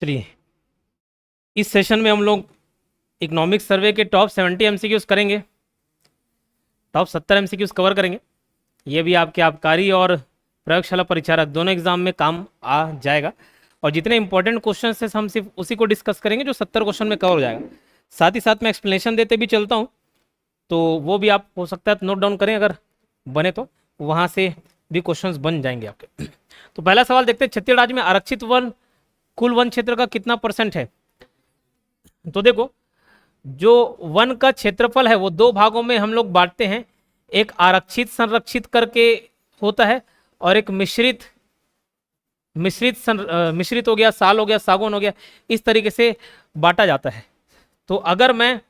चलिए, इस सेशन में हम लोग इकोनॉमिक सर्वे के टॉप 70 एमसीक्यूज करेंगे, टॉप 70 एमसीक्यूज कवर करेंगे। ये भी आपके आबकारी और प्रयोगशाला परीक्षा दोनों एग्जाम में काम आ जाएगा। और जितने इंपॉर्टेंट क्वेश्चन है हम सिर्फ उसी को डिस्कस करेंगे जो 70 क्वेश्चन में कवर हो जाएगा। साथ ही साथ मैं एक्सप्लेनेशन देते भी चलता हूँ, तो वो भी आप हो सकता है नोट डाउन करें, अगर बने तो वहाँ से भी क्वेश्चंस बन जाएंगे आपके। तो पहला सवाल देखते हैं, छत्तीसगढ़ राज्य में आरक्षित वन कुल वन क्षेत्र का कितना % है। तो देखो, जो वन का क्षेत्रफल है वो दो भागों में हम लोग बांटते हैं। एक आरक्षित संरक्षित करके होता है और एक मिश्रित हो गया, साल हो गया, सागौन हो गया, इस तरीके से बांटा जाता है। तो अगर मैं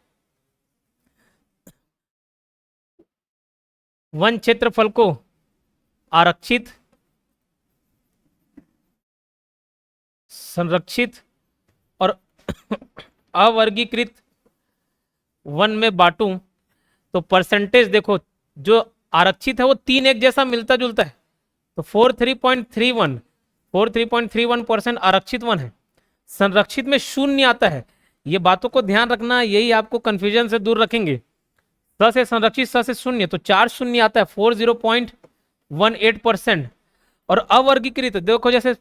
वन क्षेत्रफल को आरक्षित, संरक्षित और अवर्गीकृत वन में बांटूं तो परसेंटेज देखो, जो आरक्षित है वो 3 एक जैसा मिलता जुलता है। तो 43.31% आरक्षित वन है। संरक्षित में शून्य आता है। ये बातों को ध्यान रखना, यही आपको कंफ्यूजन से दूर रखेंगे। स से संरक्षित, स से शून्य, तो 4 शून्य आता है, 40.18%। और अवर्गीकृत देखो, जैसे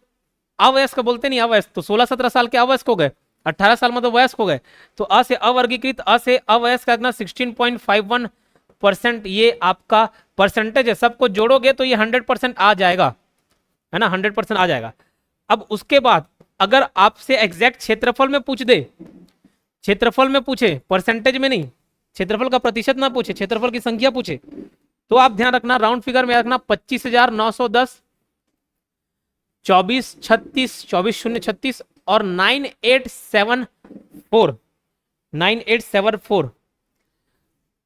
अवयस्क बोलते नहीं, अवयस्क तो 16-17 साल के अवयस्क हो गए, 18 साल मतलब वयस्क हो गए। तो अ से अवर्गीकृत, अ से अवयस्क का 16.51%। ये आपका परसेंटेज है। सबको जोड़ोगे तो ये 100% आ जाएगा, है ना, 100% आ जाएगा। अब उसके बाद अगर आपसे एग्जैक्ट क्षेत्रफल में पूछ दे, क्षेत्रफल में पूछे, परसेंटेज में नहीं, क्षेत्रफल का प्रतिशत ना पूछे, क्षेत्रफल की संख्या पूछे, तो आप ध्यान रखना, राउंड फिगर में रखना 25,910, 24,36 और 9874, 9874,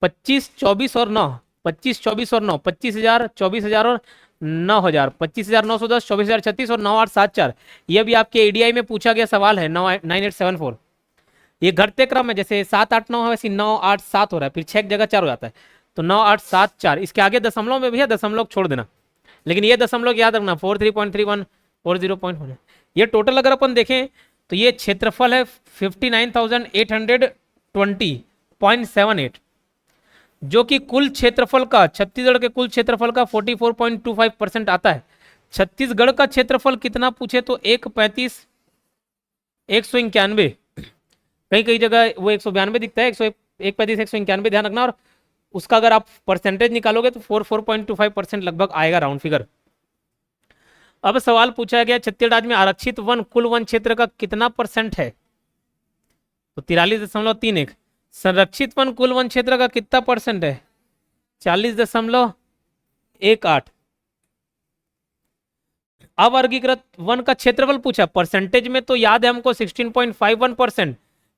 25, 24 और 9, 25, 24 और 9, 25,000, 24,000 और 9,000, 25,910, 24,036 और 9,874। यह भी आपके एडीआई में पूछा गया सवाल है। 9874 ये घटते क्रम है, जैसे 7, 8, 9 है, वैसे 9, 8, 7 हो रहा है, फिर 6 जगह 4 हो जाता है, तो 9, 8, 7, 4। इसके आगे दशमलव में भैया दशमलव छोड़ देना, लेकिन ये दशमलव याद रखना, 43.31, 40.1। ये टोटल अगर अपन देखें तो ये क्षेत्रफल है 59,820.78, जो कि कुल क्षेत्रफल का, छत्तीसगढ़ के कुल क्षेत्रफल का 44.25% आता है। छत्तीसगढ़ का क्षेत्रफल कितना पूछे तो 135, 191, कई कई जगह वो 192 दिखता है, 135, 191 ध्यान रखना। और उसका अगर आप परसेंटेज निकालोगे तो 44.25% लगभग आएगा, राउंड फिगर। अब सवाल पूछा गया, छत्तीसगढ़ राज्य में आरक्षित वन कुल वन क्षेत्र का कितना % है। तो 43.31। संरक्षित वन कुल वन क्षेत्र का कितना % है, 40.18। अवर्गीकृत वन का क्षेत्रफल पूछा, परसेंटेज में तो याद है हमको 16.51%,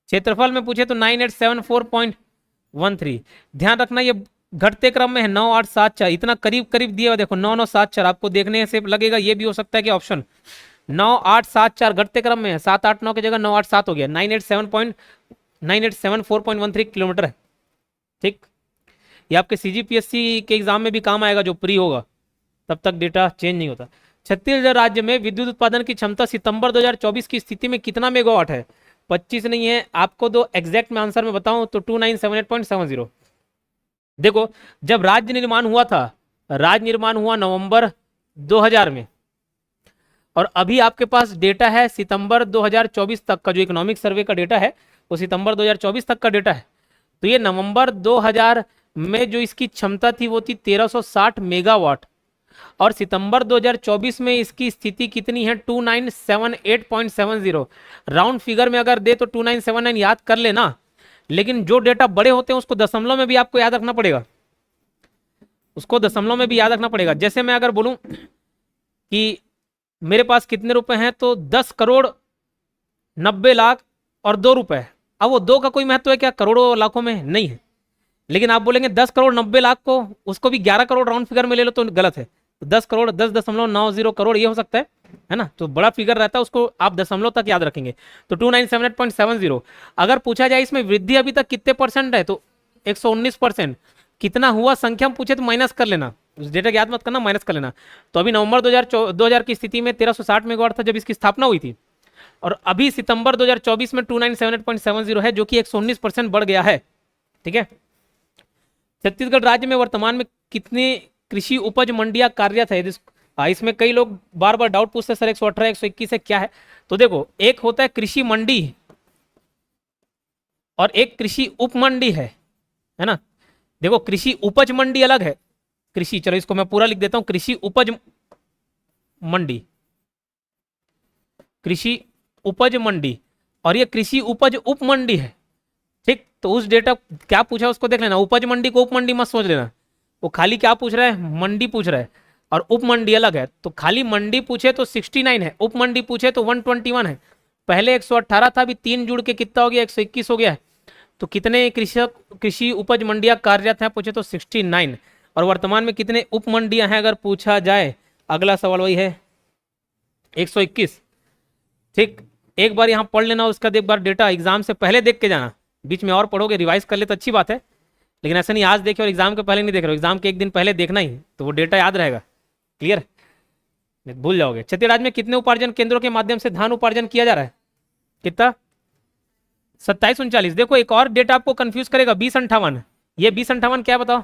क्षेत्रफल में पूछे तो 9874.13। ध्यान रखना ये घटते क्रम में है, 9, 8, 7, 4, इतना करीब करीब दिया हुआ, देखो 9, 9, 7, 4, आपको देखने से लगेगा ये भी हो सकता है कि ऑप्शन 9, 8, 7, 4 घटते क्रम में है, 7, 8, 9 की जगह 9, 8, 7 हो गया, 9874.13 किलोमीटर है। ठीक, ये आपके सीजीपीएससी के एग्जाम में भी काम आएगा, जो प्री होगा, तब तक डेटा चेंज नहीं होता। छत्तीसगढ़ राज्य में विद्युत उत्पादन की क्षमता सितंबर 2024 की स्थिति में कितना मेगावाट है। 25 नहीं है, आपको दो एग्जैक्ट में आंसर में बताऊं तो 2978.70। देखो, जब राज्य निर्माण हुआ था, राज्य निर्माण हुआ नवंबर 2000 में, और अभी आपके पास डेटा है सितंबर 2024 तक का, जो इकोनॉमिक सर्वे का डेटा है वो सितंबर 2024 तक का डेटा है। तो ये नवंबर 2000 में जो इसकी क्षमता थी वो थी 1360 मेगावाट, और सितंबर 2024 में इसकी स्थिति कितनी है, 2978.70। राउंड फिगर में अगर दे तो 2979 याद कर लेना, लेकिन जो डेटा बड़े होते हैं उसको दशमलव में भी आपको याद रखना पड़ेगा, उसको दशमलव में भी याद रखना पड़ेगा। जैसे मैं अगर बोलूं कि मेरे पास कितने रुपए हैं, तो 10,90,00,000 और 2 रुपए। अब वो 2 का कोई महत्व है क्या, करोड़ों लाखों में नहीं है, लेकिन आप बोलेंगे 10,90,00,000 को, उसको भी 11 करोड़ राउंड फिगर में ले लो तो गलत है। तो 10 करोड़, 10.90 करोड़ ये हो सकता है ना, तो बड़ा फिगर रहता है, उसको आप दशमलव तक याद रखेंगे। तो 2978.70। अगर पूछा जाए इसमें वृद्धि अभी तक कितने % है, तो 119%। कितना हुआ संख्या में पूछे तो माइनस कर लेना, उस डेटा याद मत करना, माइनस कर लेना। तो अभी नवंबर 2000 की स्थिति में 1360 मेगावाट था जब इसकी स्थापना हुई थी, और अभी सितंबर 2024 में 2978.70 है, जो कि 119% बढ़ गया है। ठीक है। छत्तीसगढ़ राज्य में वर्तमान में कितने कृषि उपज मंडियां कार्यरत है? इसमें कई लोग बार बार डाउट पूछते हैं सर 118 121 है क्या है। तो देखो, एक होता है कृषि मंडी और एक कृषि उप मंडी है ना। देखो, कृषि उपज मंडी अलग है, कृषि, चलो इसको मैं पूरा लिख देता हूं, कृषि उपज मंडी, कृषि उपज मंडी, और ये कृषि उपज उप मंडी है। ठीक, तो उस डेटा क्या पूछा उसको देख लेना। उपज मंडी को उप मंडी मत सोच लेना, वो खाली क्या पूछ रहा है, मंडी पूछ रहा है, और उप मंडी अलग है। तो खाली मंडी पूछे तो 69 है, उप मंडी पूछे तो 121 है। पहले 118 था, अभी 3 जुड़ के कितना हो गया, 121 हो गया है। तो कितने कृषि उपज मंडियां कार्यरत हैं पूछे तो 69, और वर्तमान में कितने उप मंडियां हैं अगर पूछा जाए, अगला सवाल वही है 121। ठीक, एक बार यहाँ पढ़ लेना, उसका एक बार डेटा एग्जाम से पहले देख के जाना, बीच में और पढ़ोगे रिवाइज कर ले तो अच्छी बात है, लेकिन ऐसा नहीं आज देखे और एग्जाम के पहले नहीं देख रहे हो, एग्जाम के एक दिन पहले देखना ही, तो वो डेटा याद रहेगा। क्लियर, भूल जाओगे। छत्तीसगढ़ राज्य में कितने उपार्जन केंद्रों के माध्यम से धान उपार्जन किया जा रहा है? कितना? 2739। देखो, एक और डेटा आपको कंफ्यूज करेगा, 2058। ये 2058 क्या है बताओ?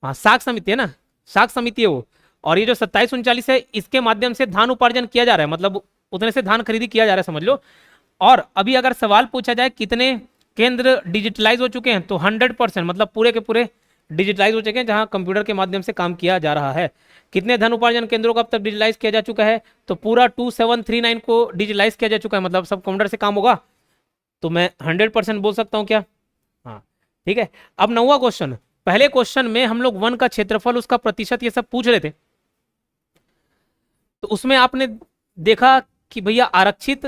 हाँ, साख समिति है ना, साख समिति है वो। और ये जो 2739 है, इसके माध्यम से धान उपार्जन किया जा रहा है, मतलब उतने से धान खरीदी किया जा रहा है, समझ लो। और अभी अगर सवाल पूछा जाए कितने केंद्र डिजिटलाइज हो चुके हैं, तो 100%, मतलब पूरे के पूरे डिजिटलाइज हो चुके हैं, जहां कंप्यूटर के माध्यम से काम किया जा रहा है। कितने धन उपार्जन केंद्रों को अब तक डिजिटलाइज किया जा चुका है? तो पूरा 2739 को डिजिटलाइज किया जा चुका है, मतलब सब कंप्यूटर से काम होगा, तो मैं 100% बोल सकता हूं क्या? हाँ, ठीक है। अब 9वां क्वेश्चन, पहले क्वेश्चन में हम लोग वन का क्षेत्रफल, उसका प्रतिशत, ये सब पूछ रहे थे। तो उसमें आपने देखा कि भैया आरक्षित,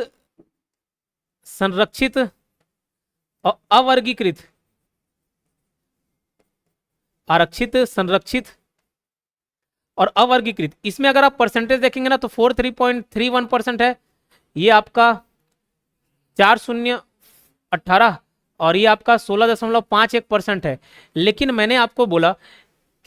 संरक्षित और अवर्गीकृत, आरक्षित, संरक्षित और अवर्गीकृत, इसमें अगर आप परसेंटेज देखेंगे ना तो 43.31% है, ये आपका 4018, और ये आपका 16.51% है। लेकिन मैंने आपको बोला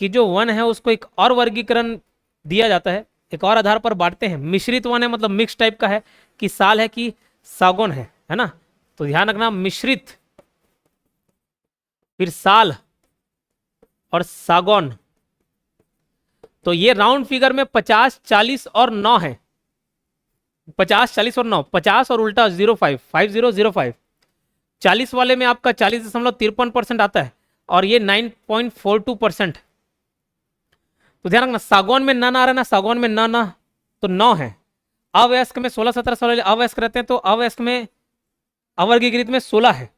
कि जो वन है उसको एक और वर्गीकरण दिया जाता है, एक और आधार पर बांटते हैं। मिश्रित वन है, मतलब मिक्स टाइप का है, कि साल है कि सागौन है ना। तो ध्यान रखना, मिश्रित, फिर साल और सागौन। तो ये राउंड फिगर में 50, 40 और 9 है, 50, 40 और 9, 50 और उल्टा 05, 5005। 40 वाले में आपका 40.53% आता है, और ये 9.42%। तो ध्यान रखना, सागौन में ना आ रहा है ना, सागौन में ना तो 9 है। अवयस्क में 16-17 साल वाले अवयस्क रहते हैं, तो अवयस्क में, अवर्गीकृत में 16 है।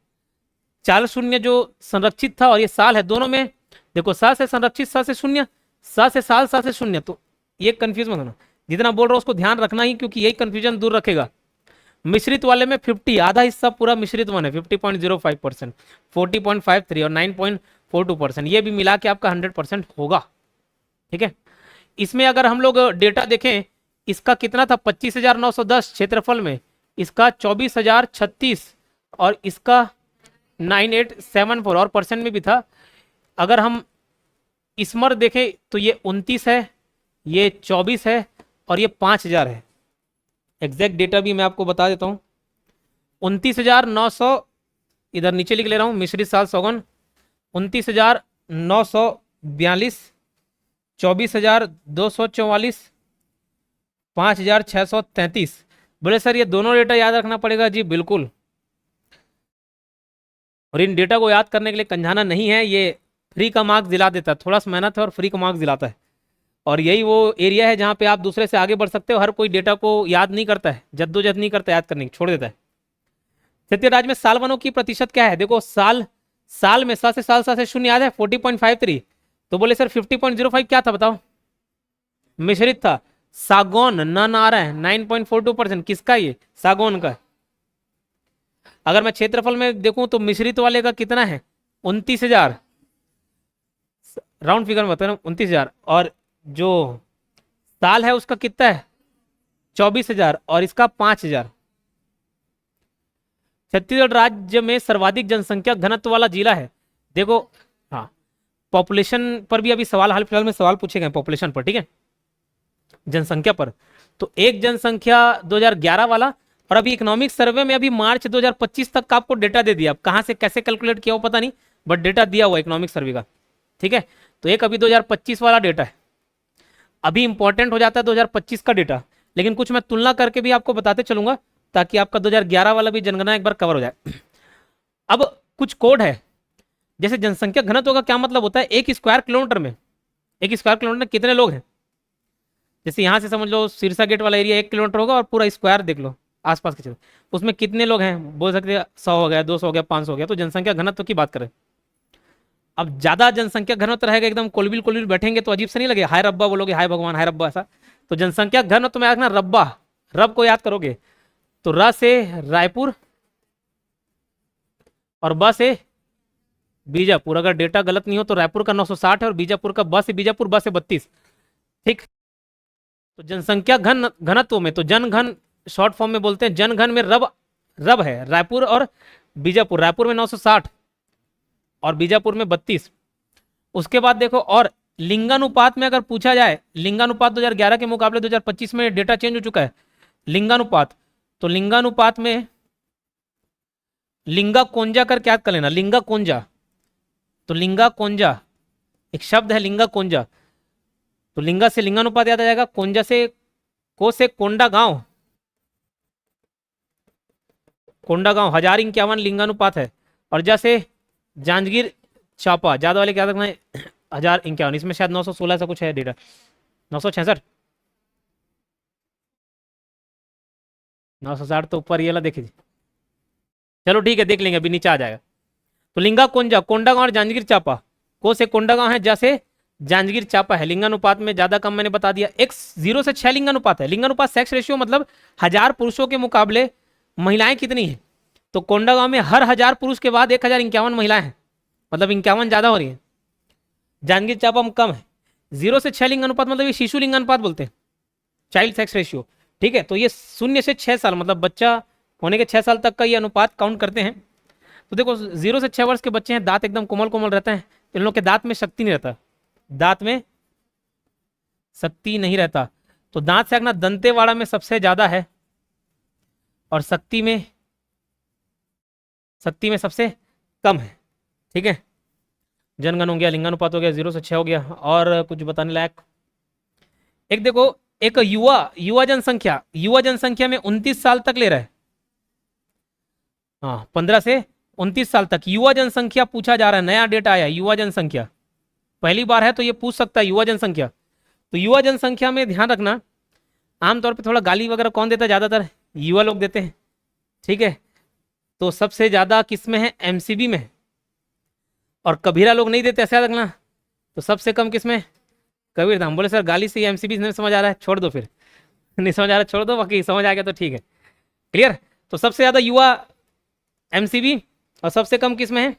40 जो संरक्षित था, और ये साल है, दोनों में देखो, सा से संरक्षित, सा से शून्य, सा से साल, सा से शून्य। तो ये कंफ्यूज मत होना, जितना बोल रहा हूं उसको ध्यान रखना ही, क्योंकि यही कंफ्यूजन दूर रखेगा। मिश्रित वाले में 50, आधा हिस्सा पूरा मिश्रित वन है, 50.05%, 40.53 और 9.42%, ये भी मिला के आपका 100% होगा। ठीक है। इसमें अगर हम लोग डेटा देखें, इसका कितना था, 25,910 क्षेत्रफल में, इसका 24,036, और इसका 9874, और परसेंट में भी था। अगर हम स्मर देखें तो ये 29 है, ये 24 है, और ये 5,000 है। एग्जैक्ट डेटा भी मैं आपको बता देता हूं, 29,900, इधर नीचे लिख ले रहा हूं, मिश्रित साल सौगन 29,942, 24,244, 5,633। बोले सर ये दोनों डेटा याद रखना पड़ेगा? जी बिल्कुल, और इन डेटा को याद करने के लिए कंझाना नहीं है, ये फ्री का मार्क्स दिला देता है, थोड़ा सा मेहनत है और फ्री का मार्क्स दिलाता है। और यही वो एरिया है जहाँ पे आप दूसरे से आगे बढ़ सकते हो। हर कोई डेटा को याद नहीं करता है, जद्दोजहद नहीं करता, याद करने की छोड़ देता है। छत्तीसगढ़ राज्य में साल वनों की प्रतिशत क्या है? देखो, साल में सा से शून्य याद है, 40.53। तो बोले सर 50.05 क्या था बताओ? मिश्रित था। सागौन न आ रहा है, 9.42%, किसका? ये सागौन का। अगर मैं क्षेत्रफल में देखूं तो मिश्रित वाले का कितना है, 29,000, राउंड फिगर में बता रहा हूं, 29,000, और जो साल है उसका कितना है, 24,000, और इसका 5,000। छत्तीसगढ़ राज्य में सर्वाधिक जनसंख्या घनत्व वाला जिला है। देखो, हाँ, पॉपुलेशन पर भी अभी सवाल, हाल फिलहाल में सवाल पूछे गए पॉपुलेशन पर, ठीक है, जनसंख्या पर। तो एक जनसंख्या 2011 वाला और अभी इकोनॉमिक सर्वे में अभी मार्च 2025 तक का आपको डेटा दे दिया, अब कहाँ से कैसे कैलकुलेट किया वो पता नहीं, बट डेटा दिया हुआ इकोनॉमिक सर्वे का, ठीक है। तो एक अभी 2025 वाला डेटा है, अभी इंपॉर्टेंट हो जाता है 2025 का डेटा, लेकिन कुछ मैं तुलना करके भी आपको बताते चलूंगा ताकि आपका 2011 वाला भी जनगणना एक बार कवर हो जाए। अब कुछ कोड है, जैसे जनसंख्या घनत्व का क्या मतलब होता है, एक स्क्वायर किलोमीटर में, एक स्क्वायर किलोमीटर में कितने लोग हैं। जैसे यहाँ से समझ लो सिरसा गेट वाला एरिया 1 किलोमीटर होगा और पूरा स्क्वायर देख लो आसपास के क्षेत्र, उसमें कितने लोग हैं, बोल सकते हैं 100 हो गया, 200 हो गया, 500 हो गया। तो जनसंख्या घनत्व की बात करें, अब ज्यादा जनसंख्या घनत्व रहेगा, एकदम कोलबिल कोलबिल बैठेंगे तो अजीब से नहीं लगे, हाय रब्बा बोलोगे, हाय भगवान, हाय रब्बा, ऐसा। तो जनसंख्या घनत्व में रखना रब्बा, रब को याद करोगे तो र से रायपुर और ब से बीजापुर, अगर डेटा गलत नहीं हो तो रायपुर का 960 है और बीजापुर का ब से बीजापुर, ब से 32, ठीक। तो जनसंख्या घनत्व में तो जन घन शॉर्ट फॉर्म में बोलते हैं, जन घन में रब रब है रायपुर और बीजापुर, रायपुर में 960 और बीजापुर में 32। उसके बाद देखो, और लिंगानुपात में अगर पूछा जाए, लिंगानुपात 2011 के मुकाबले 2025 में डेटा चेंज हो चुका है, लिंगानुपात, तो लिंगानुपात में लिंगा कोंजा करके याद कर लेना, लिंगा कोंजा, तो लिंगा कोंजा एक शब्द है, लिंगा कोंजा, तो लिंगा से लिंगानुपात याद आ जाएगा, कोंजा से को से कोंडा गांव, कोंडा गांव 1051 लिंगानुपात है, और जैसे जांजगीर चांपा, ज्यादा वाले क्या रखना है 1051, इसमें शायद 916 से कुछ है डेटा, 966, 960 तो ऊपर ये वाला देखिए, चलो ठीक है देख लेंगे, अभी नीचे आ जाएगा। तो लिंगा कोंजा, कोंडा गांव और जांजगीर चांपा, को से कोंडा गांव है, जैसे जांजगीर चांपा है। लिंगानुपात में ज्यादा कम मैंने बता दिया, एक 0 से 6 लिंगानुपात है, लिंगानुपात सेक्स रेशियो मतलब 1000 पुरुषों के मुकाबले महिलाएं कितनी है, तो कोंडा गांव में हर 1000 पुरुष के बाद 1051 महिलाएं हैं, मतलब 51 ज्यादा हो रही है। जांजगीर चांपा में कम है। 0 से 6 लिंगानुपात मतलब ये शिशु लिंगानुपात बोलते हैं, चाइल्ड सेक्स रेशियो, ठीक है। तो ये 0 से 6 साल मतलब बच्चा होने के 6 साल तक का ये अनुपात काउंट करते हैं। तो देखो 0 से 6 वर्ष के बच्चे हैं, दांत एकदम कोमल कोमल रहते हैं, इन लोग के दांत में शक्ति नहीं रहता, दांत में शक्ति नहीं रहता, तो दांत से आगना दंतेवाड़ा में सबसे ज्यादा है और शक्ति में सबसे कम है, ठीक है। जनगण हो गया, लिंगानुपात हो गया, 0 से 6 हो गया, और कुछ बताने लायक एक देखो, एक युवा जनसंख्या में 29 साल तक ले रहा है, हाँ 15 से 29 साल तक युवा जनसंख्या पूछा जा रहा है, नया डेटा आया युवा जनसंख्या, पहली बार है तो ये पूछ सकता है युवा जनसंख्या। तो युवा जनसंख्या में ध्यान रखना, आमतौर पे थोड़ा गाली वगैरह कौन देता है, ज्यादातर युवा लोग देते हैं, ठीक है। तो सबसे ज्यादा किस में है, एमसीबी में है, और कबीरा लोग नहीं देते, ऐसा याद रखना। तो सबसे कम किस में, कबीरधाम। बोले सर गाली से एमसीबी नहीं समझ आ रहा है, छोड़ दो फिर नहीं समझ आ रहा छोड़ दो, बाकी समझ आ गया तो ठीक है, क्लियर। तो सबसे ज्यादा युवा एमसीबी और सबसे कम किस में है,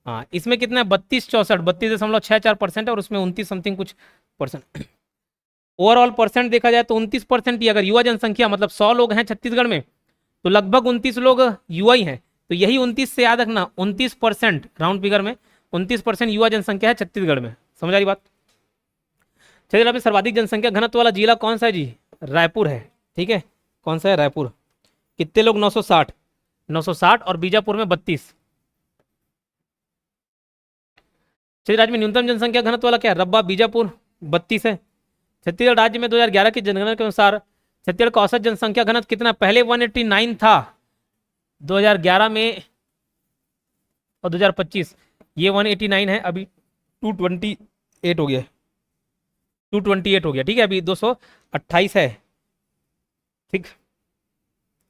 हाँ इसमें कितना है 32.64% है, और उसमें 29 समथिंग कुछ परसेंट। ओवरऑल परसेंट देखा जाए तो 29% ही, अगर युवा जनसंख्या मतलब 100 लोग हैं छत्तीसगढ़ में तो लगभग 29 लोग युवा ही हैं। तो यही 29 से याद रखना, 29% राउंड फिगर में 29% युवा जनसंख्या है छत्तीसगढ़ में, समझ आ रही बात। चलिए अभी सर्वाधिक जनसंख्या घनत्व वाला जिला कौन सा है जी, रायपुर है, ठीक है। कौन सा है, रायपुर। कितने लोग, 960 और बीजापुर में 32। छत्तीसगढ़ राज्य में न्यूनतम जनसंख्या घनत्व वाला क्या है, रब्बा बीजापुर 32 है। छत्तीसगढ़ राज्य में 2011 की जनगणना के अनुसार छत्तीसगढ़ का औसत जनसंख्या घनत्व कितना, पहले 189 था 2011 में और 2025 ये 189 है, अभी 228 हो गया, 228 हो गया, ठीक है। अभी 228 है, ठीक।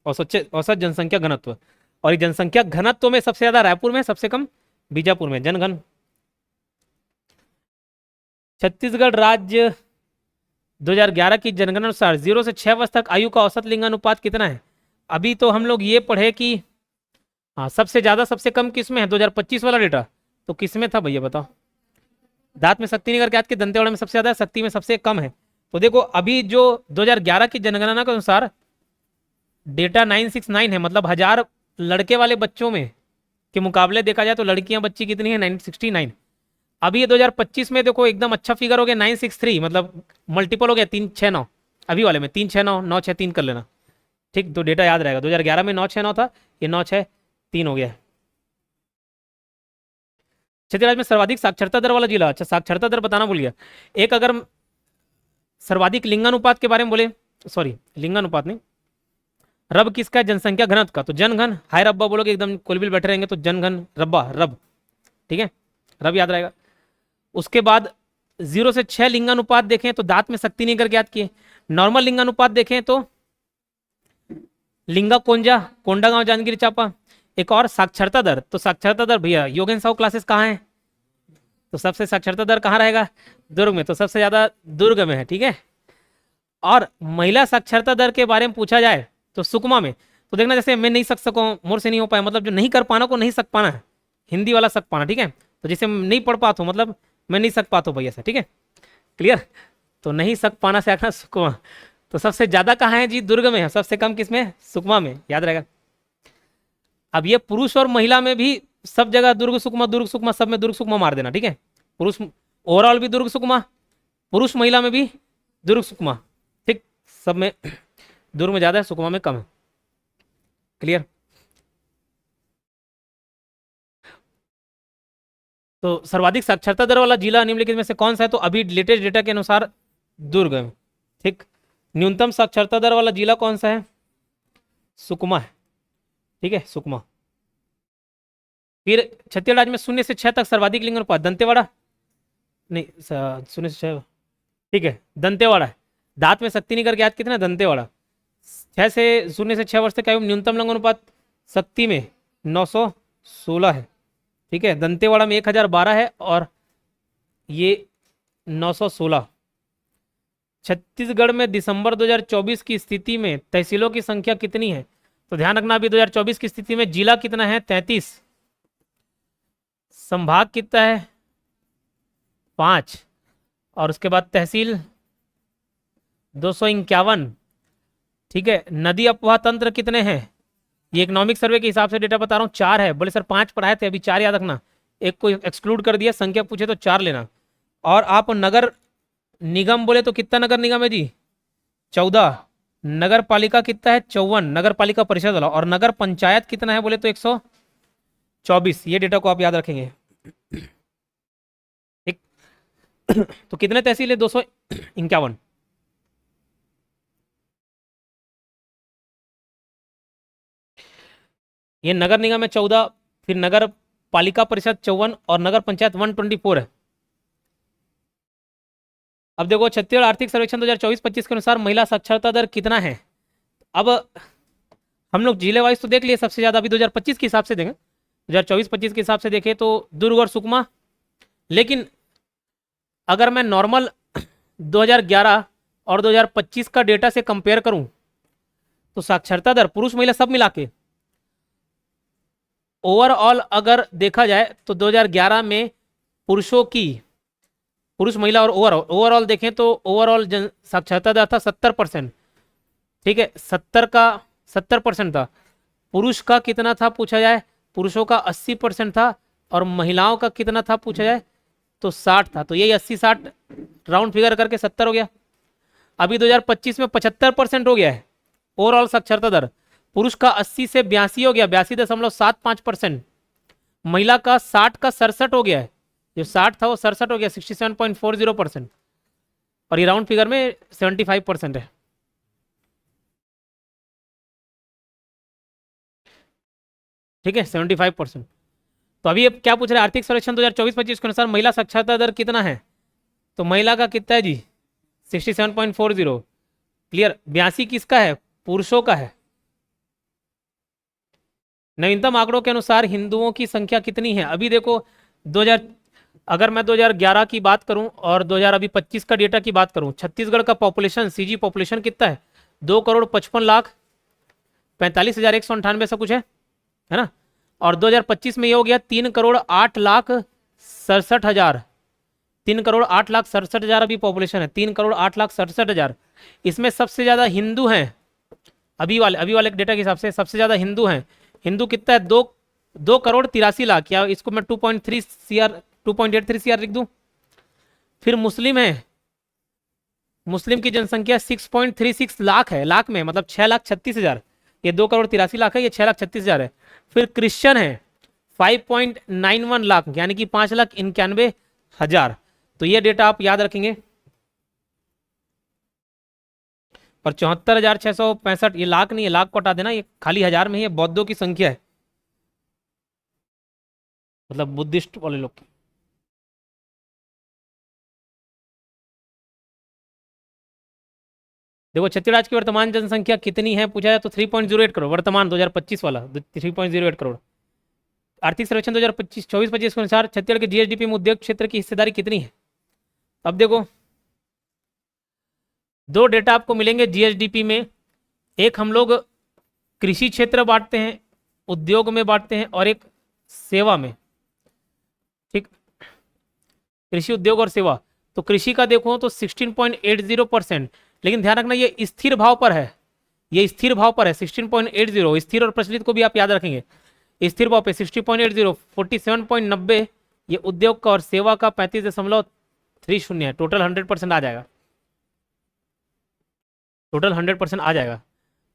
औसत जनसंख्या घनत्व, और ये जनसंख्या घनत्व में सबसे ज्यादा रायपुर में, सबसे कम बीजापुर में जनगण। छत्तीसगढ़ राज्य 2011 की जनगणना अनुसार 0 से 6 वर्ष तक आयु का औसत लिंगानुपात कितना है। अभी तो हम लोग ये पढ़े कि हाँ सबसे ज्यादा सबसे कम किसमें है, 2025 वाला डेटा तो किसमें था भैया बताओ, दांत में शक्ति नहीं करके आज के दंतेवाड़ा में सबसे ज्यादा है, शक्ति में सबसे कम है। तो देखो अभी जो 2011 की जनगणना के अनुसार डेटा 969 है, मतलब 1000 लड़के वाले बच्चों में के मुकाबले देखा जाए तो लड़कियां बच्ची कितनी है 969। अभी ये 2025 में देखो एकदम अच्छा फिगर हो गया 963, मतलब मल्टीपल हो गया 369, अभी वाले में 369 963 कर लेना, ठीक, तो डेटा याद रहेगा। 2011 में 969 था, ये 963 हो गया है। छत्तीसगढ़ राज्य में सर्वाधिक साक्षरता दर वाला जिला, अच्छा साक्षरता दर बताना भूल गया। एक अगर सर्वाधिक लिंगानुपात के बारे में बोले, सॉरी लिंगानुपात नहीं, रब किसका है जनसंख्या घनत्व का, तो जनघन, हाय रब्बा बोलोगे एकदम कुलबिल बैठे रहेंगे, तो जनघन रब्बा रब, ठीक है, रब याद रहेगा। उसके बाद 0 से 6 लिंगानुपात देखें तो दांत में शक्ति नहीं करके याद किए। नॉर्मल लिंगानुपात देखें तो लिंगा कोंजा, कोंडागांव, जांजगीर चांपा। एक और साक्षरता दर, तो साक्षरता दर भैया योगेन साहू क्लासेस कहाँ है, तो सबसे साक्षरता दर कहाँ रहेगा, दुर्ग में, तो सबसे ज्यादा दुर्ग में है, ठीक है। और महिला साक्षरता दर के बारे में पूछा जाए तो सुकमा में, तो देखना जैसे मैं नहीं सक सकूँ, मोर से नहीं हो पाया, मतलब जो नहीं कर पाना को नहीं सक पाना है, हिंदी वाला सक पाना, ठीक है। तो जैसे नहीं पढ़ पाता हूँ मतलब मैं नहीं सक पाता हूँ भैया से, ठीक है, क्लियर। तो नहीं सक पाना से आखना सुकमा, तो सबसे ज्यादा कहाँ है जी, दुर्ग में है, सबसे कम किसमें, सुकमा में, याद रहेगा। अब ये पुरुष और महिला में भी सब जगह दुर्ग सुकमा सब में दुर्ग सुकमा मार देना, ठीक है। पुरुष ओवरऑल भी दुर्ग सुकमा, पुरुष महिला में भी दुर्ग सुकमा, ठीक, सब में दुर्ग में ज्यादा है, सुकमा में कम है, क्लियर। तो सर्वाधिक साक्षरता दर वाला जिला निम्नलिखित में से कौन सा है, तो अभी लेटेस्ट डेटा के अनुसार दुर्ग है, ठीक। न्यूनतम साक्षरता दर वाला जिला कौन सा है, सुकमा है, ठीक है, सुकमा। फिर छत्तीसगढ़ राज्य में 0 से 6 तक सर्वाधिक लिंग अनुपात, दंतेवाड़ा नहीं, 0 से 6, ठीक है, दंतेवाड़ा है, दांत में शक्ति नहीं करके याद कितना, दंतेवाड़ा। 6 से 0 से 6 वर्ष तक आयु न्यूनतम लिंग अनुपात शक्ति में 916 है, ठीक है, दंतेवाड़ा में 1012 है और ये 916। छत्तीसगढ़ में दिसंबर 2024 की स्थिति में तहसीलों की संख्या कितनी है, तो ध्यान रखना अभी 2024 की स्थिति में जिला कितना है, 33, संभाग कितना है, 5, और उसके बाद तहसील 251, ठीक है। नदी अपवाह तंत्र कितने हैं, ये इकोनॉमिक सर्वे के हिसाब से डेटा बता रहा हूँ, 4 है। बोले सर 5 पढ़ाए थे, अभी 4 याद रखना, एक को एक्सक्लूड कर दिया, संख्या पूछे तो 4 लेना। और आप नगर निगम बोले तो कितना नगर निगम है जी, 14, नगर पालिका कितना है, 54, नगर पालिका परिषद वाला, और नगर पंचायत कितना है बोले तो 124। ये डेटा को आप याद रखेंगे, ठीक। तो कितने तहसील है, 251। ये नगर निगम है 14, फिर नगर पालिका परिषद 54 और नगर पंचायत 124 है। अब देखो छत्तीसगढ़ आर्थिक सर्वेक्षण 2024-25 के अनुसार महिला साक्षरता दर कितना है। अब हम लोग जिले वाइज तो देख लिए, सबसे ज्यादा अभी 2025 के हिसाब से देंगे, 2024-25 के हिसाब से देखें तो दुर्ग और सुकमा। लेकिन अगर मैं नॉर्मल 2011 और 2025 का डेटा से कंपेयर करूं तो साक्षरता दर पुरुष महिला सब मिला के ओवरऑल अगर देखा जाए तो 2011 में पुरुषों की, पुरुष महिला और ओवरऑल देखें तो ओवरऑल साक्षरता दर था 70%, ठीक है, 70% था। पुरुष का कितना था पूछा जाए, पुरुषों का 80% था, और महिलाओं का कितना था पूछा जाए तो 60 था। तो यही 80-60 राउंड फिगर करके 70 हो गया। अभी 2025 में 75% हो गया है ओवरऑल साक्षरता दर। पुरुष का 80 से 82 हो गया, 82.75%। महिला का 60 का 67 हो गया है, जो 60 था वो 67 हो गया, 67.40%। और ये राउंड फिगर में 75% है, ठीक है, 75%। तो अभी अब क्या पूछ रहे हैं, आर्थिक सर्वेक्षण 2024-25 के अनुसार महिला साक्षरता दर कितना है, तो महिला का कितना है जी, 67.40। क्लियर। 82 किसका है, पुरुषों का है। नवीनतम आंकड़ों के अनुसार हिंदुओं की संख्या कितनी है, अभी देखो 2000, अगर मैं 2011 की बात करूं और 2025 का डेटा की बात करूं, छत्तीसगढ़ का पॉपुलेशन, सीजी पॉपुलेशन कितना है, 2,55,45,198 ऐसा कुछ है ना। और 2025 में ये हो गया 3,08,67,000, 3,08,67,000 अभी पॉपुलेशन है, 3,08,67,000। इसमें सबसे ज्यादा हिंदू हैं, अभी वाले डेटा के हिसाब से सबसे ज्यादा हिंदू हैं। हिंदू कितना है, 2,83,00,000, या इसको मैं 2.83 CR लिख दूं। फिर मुस्लिम है, मुस्लिम की जनसंख्या 6.36 लाख है, लाख में मतलब 6,36,000। ये 2,83,00,000 है, ये 6,36,000 है। फिर क्रिश्चियन है 5.91 लाख यानी कि 5,91,000। तो ये डेटा आप याद रखेंगे। और 74,665, ये लाख नहीं है, लाख को हटा देना, ये खाली हजार में ही है, बौद्धों की संख्या है, मतलब बुद्धिस्ट वाले लोग की। देखो छत्तीसगढ़ राज्य की वर्तमान जनसंख्या कितनी है पूछा जाए तो 3.08 करोड़, वर्तमान 2025 वाला 3.08 करोड़। आर्थिक सर्वेक्षण 2025 24-25 के अनुसार छत्तीसगढ़ के जीएसडीपी में उद्योग क्षेत्र की हिस्सेदारी कितनी है। अब देखो दो डेटा आपको मिलेंगे जीएसडीपी में, एक हम लोग कृषि क्षेत्र बांटते हैं, उद्योग में बांटते हैं, और एक सेवा में। ठीक, कृषि, उद्योग और सेवा। तो कृषि का देखो तो 16.80%, लेकिन ध्यान रखना ये स्थिर भाव पर है, ये स्थिर भाव पर है 16.80। स्थिर और प्रचलित को भी आप याद रखेंगे। स्थिर भाव पे 60.80, 47.90 ये उद्योग का, और सेवा का 35.30 है। टोटल 100% आ जाएगा, टोटल 100% आ जाएगा।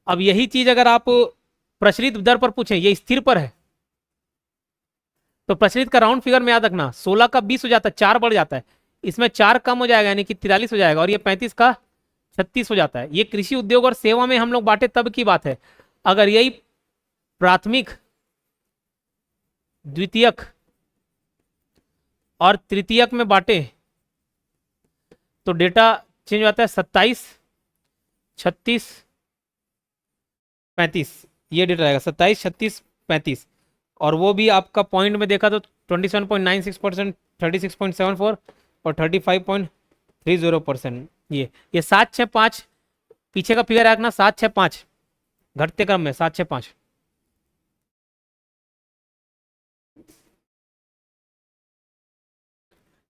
अब यही चीज अगर आप प्रचलित दर पर पूछें, ये स्थिर पर है, तो प्रचलित का राउंड फिगर में याद रखना 16 का 20 हो जाता है, 4 बढ़ जाता है, इसमें 4 कम हो जाएगा यानी कि 43 हो जाएगा, और ये 35 का 36 हो जाता है। ये कृषि, उद्योग और सेवा में हम लोग बांटे तब की बात है। अगर यही प्राथमिक, द्वितीयक और तृतीयक में बांटे तो डेटा चेंज हो जाता है 27, 36, 35, ये डेटा रहेगा 27, 36, 35। और वो भी आपका पॉइंट में देखा तो 27.96%, 36.74 और 35.30%। ये 765 पीछे का फिगर रखना, 765 घटते क्रम में 765।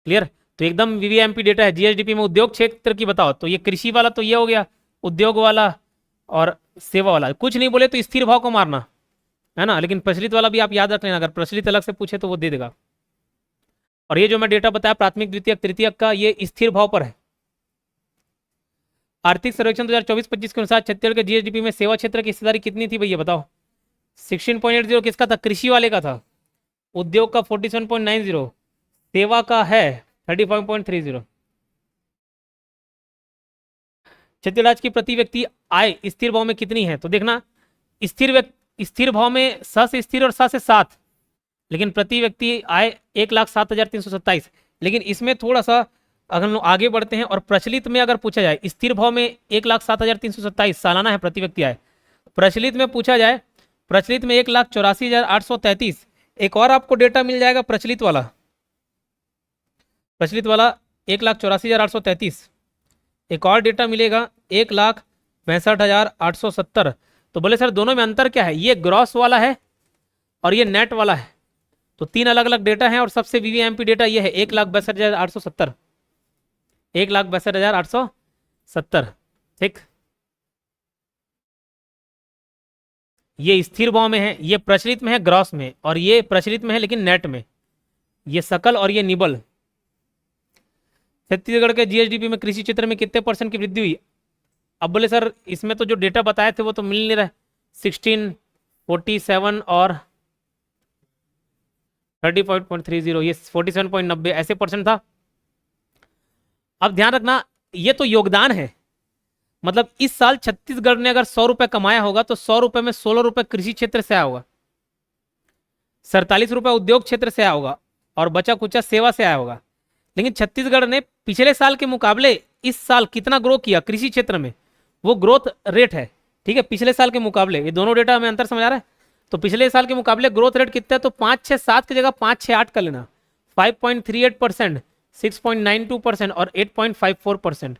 क्लियर। तो एकदम वीवीएमपी डेटा है। जीएसडीपी में उद्योग क्षेत्र की बताओ तो ये कृषि वाला तो ये हो गया, उद्योग वाला और सेवा वाला। कुछ नहीं बोले तो स्थिर भाव को मारना है ना, लेकिन प्रचलित वाला भी आप याद रख लेना, अगर प्रचलित अलग से पूछे तो वो दे देगा। और ये जो मैं डेटा बताया प्राथमिक, द्वितीयक, तृतीयक का, ये स्थिर भाव पर है। आर्थिक सर्वेक्षण 2024-25 के अनुसार छत्तीसगढ़ के जीएसडीपी में सेवा क्षेत्र की हिस्सेदारी कितनी थी भैया बताओ। 16.80 किसका था, कृषि वाले का था। उद्योग का 47.90, सेवा का है 35.30। छत्तीसगढ़ राज्य की प्रति व्यक्ति आय स्थिर भाव में कितनी है, तो देखना स्थिर भाव में स से स्थिर और स से 7, लेकिन प्रति व्यक्ति आय 1,07,327। लेकिन इसमें थोड़ा सा अगर हम लोग आगे बढ़ते हैं और प्रचलित में अगर पूछा जाए, स्थिर भाव में 1,07,327 सालाना है प्रति व्यक्ति आय। प्रचलित में पूछा जाए, प्रचलित में 1,84,833। एक और आपको डेटा मिल जाएगा प्रचलित वाला, प्रचलित वाला 1,84,833। एक और डेटा मिलेगा 1,62,870। तो बोले सर दोनों में अंतर क्या है, ये ग्रॉस वाला है और ये नेट वाला है, तो 3 अलग अलग डेटा हैं, और सबसे वीवीएमपी डेटा ये है 1,62,870, 1,62,870। ठीक, ये स्थिर भाव में है, ये प्रचलित में है ग्रॉस में, और ये प्रचलित में है लेकिन नेट में, ये सकल और ये निबल। छत्तीसगढ़ के जीएसडीपी में कृषि क्षेत्र में कितने % की वृद्धि हुई। अब बोले सर इसमें तो जो डेटा बताए थे वो तो मिल नहीं रहा है, 16, 47 और 30.30, ये 47.90 ऐसे % था। अब ध्यान रखना ये तो योगदान है, मतलब इस साल छत्तीसगढ़ ने अगर 100 रुपए कमाया होगा तो 100 रुपए में 16 रुपए कृषि क्षेत्र से आया होगा, 47 रुपए उद्योग क्षेत्र से आया होगा, और बचा कुचा सेवा से आया होगा। लेकिन छत्तीसगढ़ ने पिछले साल के मुकाबले इस साल कितना ग्रो किया कृषि क्षेत्र में, वो ग्रोथ रेट है। ठीक है, पिछले साल के मुकाबले, ये दोनों डेटा में अंतर समझ आ रहा है। तो पिछले साल के मुकाबले ग्रोथ रेट कितना है, तो 5, 6, 7 की जगह 5, 6, 8 कर लेना। 5.38%, 6.92% और 8.54%।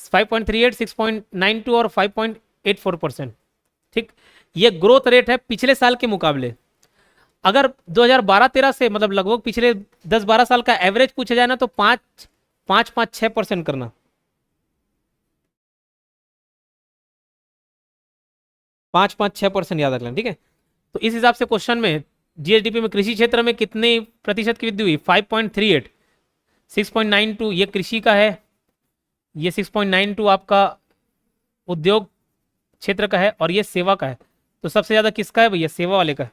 5.38, 6.92 और 5.84%। ठीक, ये ग्रोथ रेट है पिछले साल के मुकाबले। अगर 2012-13 से मतलब लगभग पिछले 10-12 साल का एवरेज पूछा जाए ना तो 5.6% करना, 5.6% याद रख लेना। ठीक है, तो इस हिसाब से क्वेश्चन में जीएसडीपी में कृषि क्षेत्र में कितने प्रतिशत की वृद्धि हुई, 5.38, 6.92 ये कृषि का है, ये 6.92 आपका उद्योग क्षेत्र का है, और ये सेवा का है। तो सबसे ज्यादा किसका है भैया? सेवा वाले का।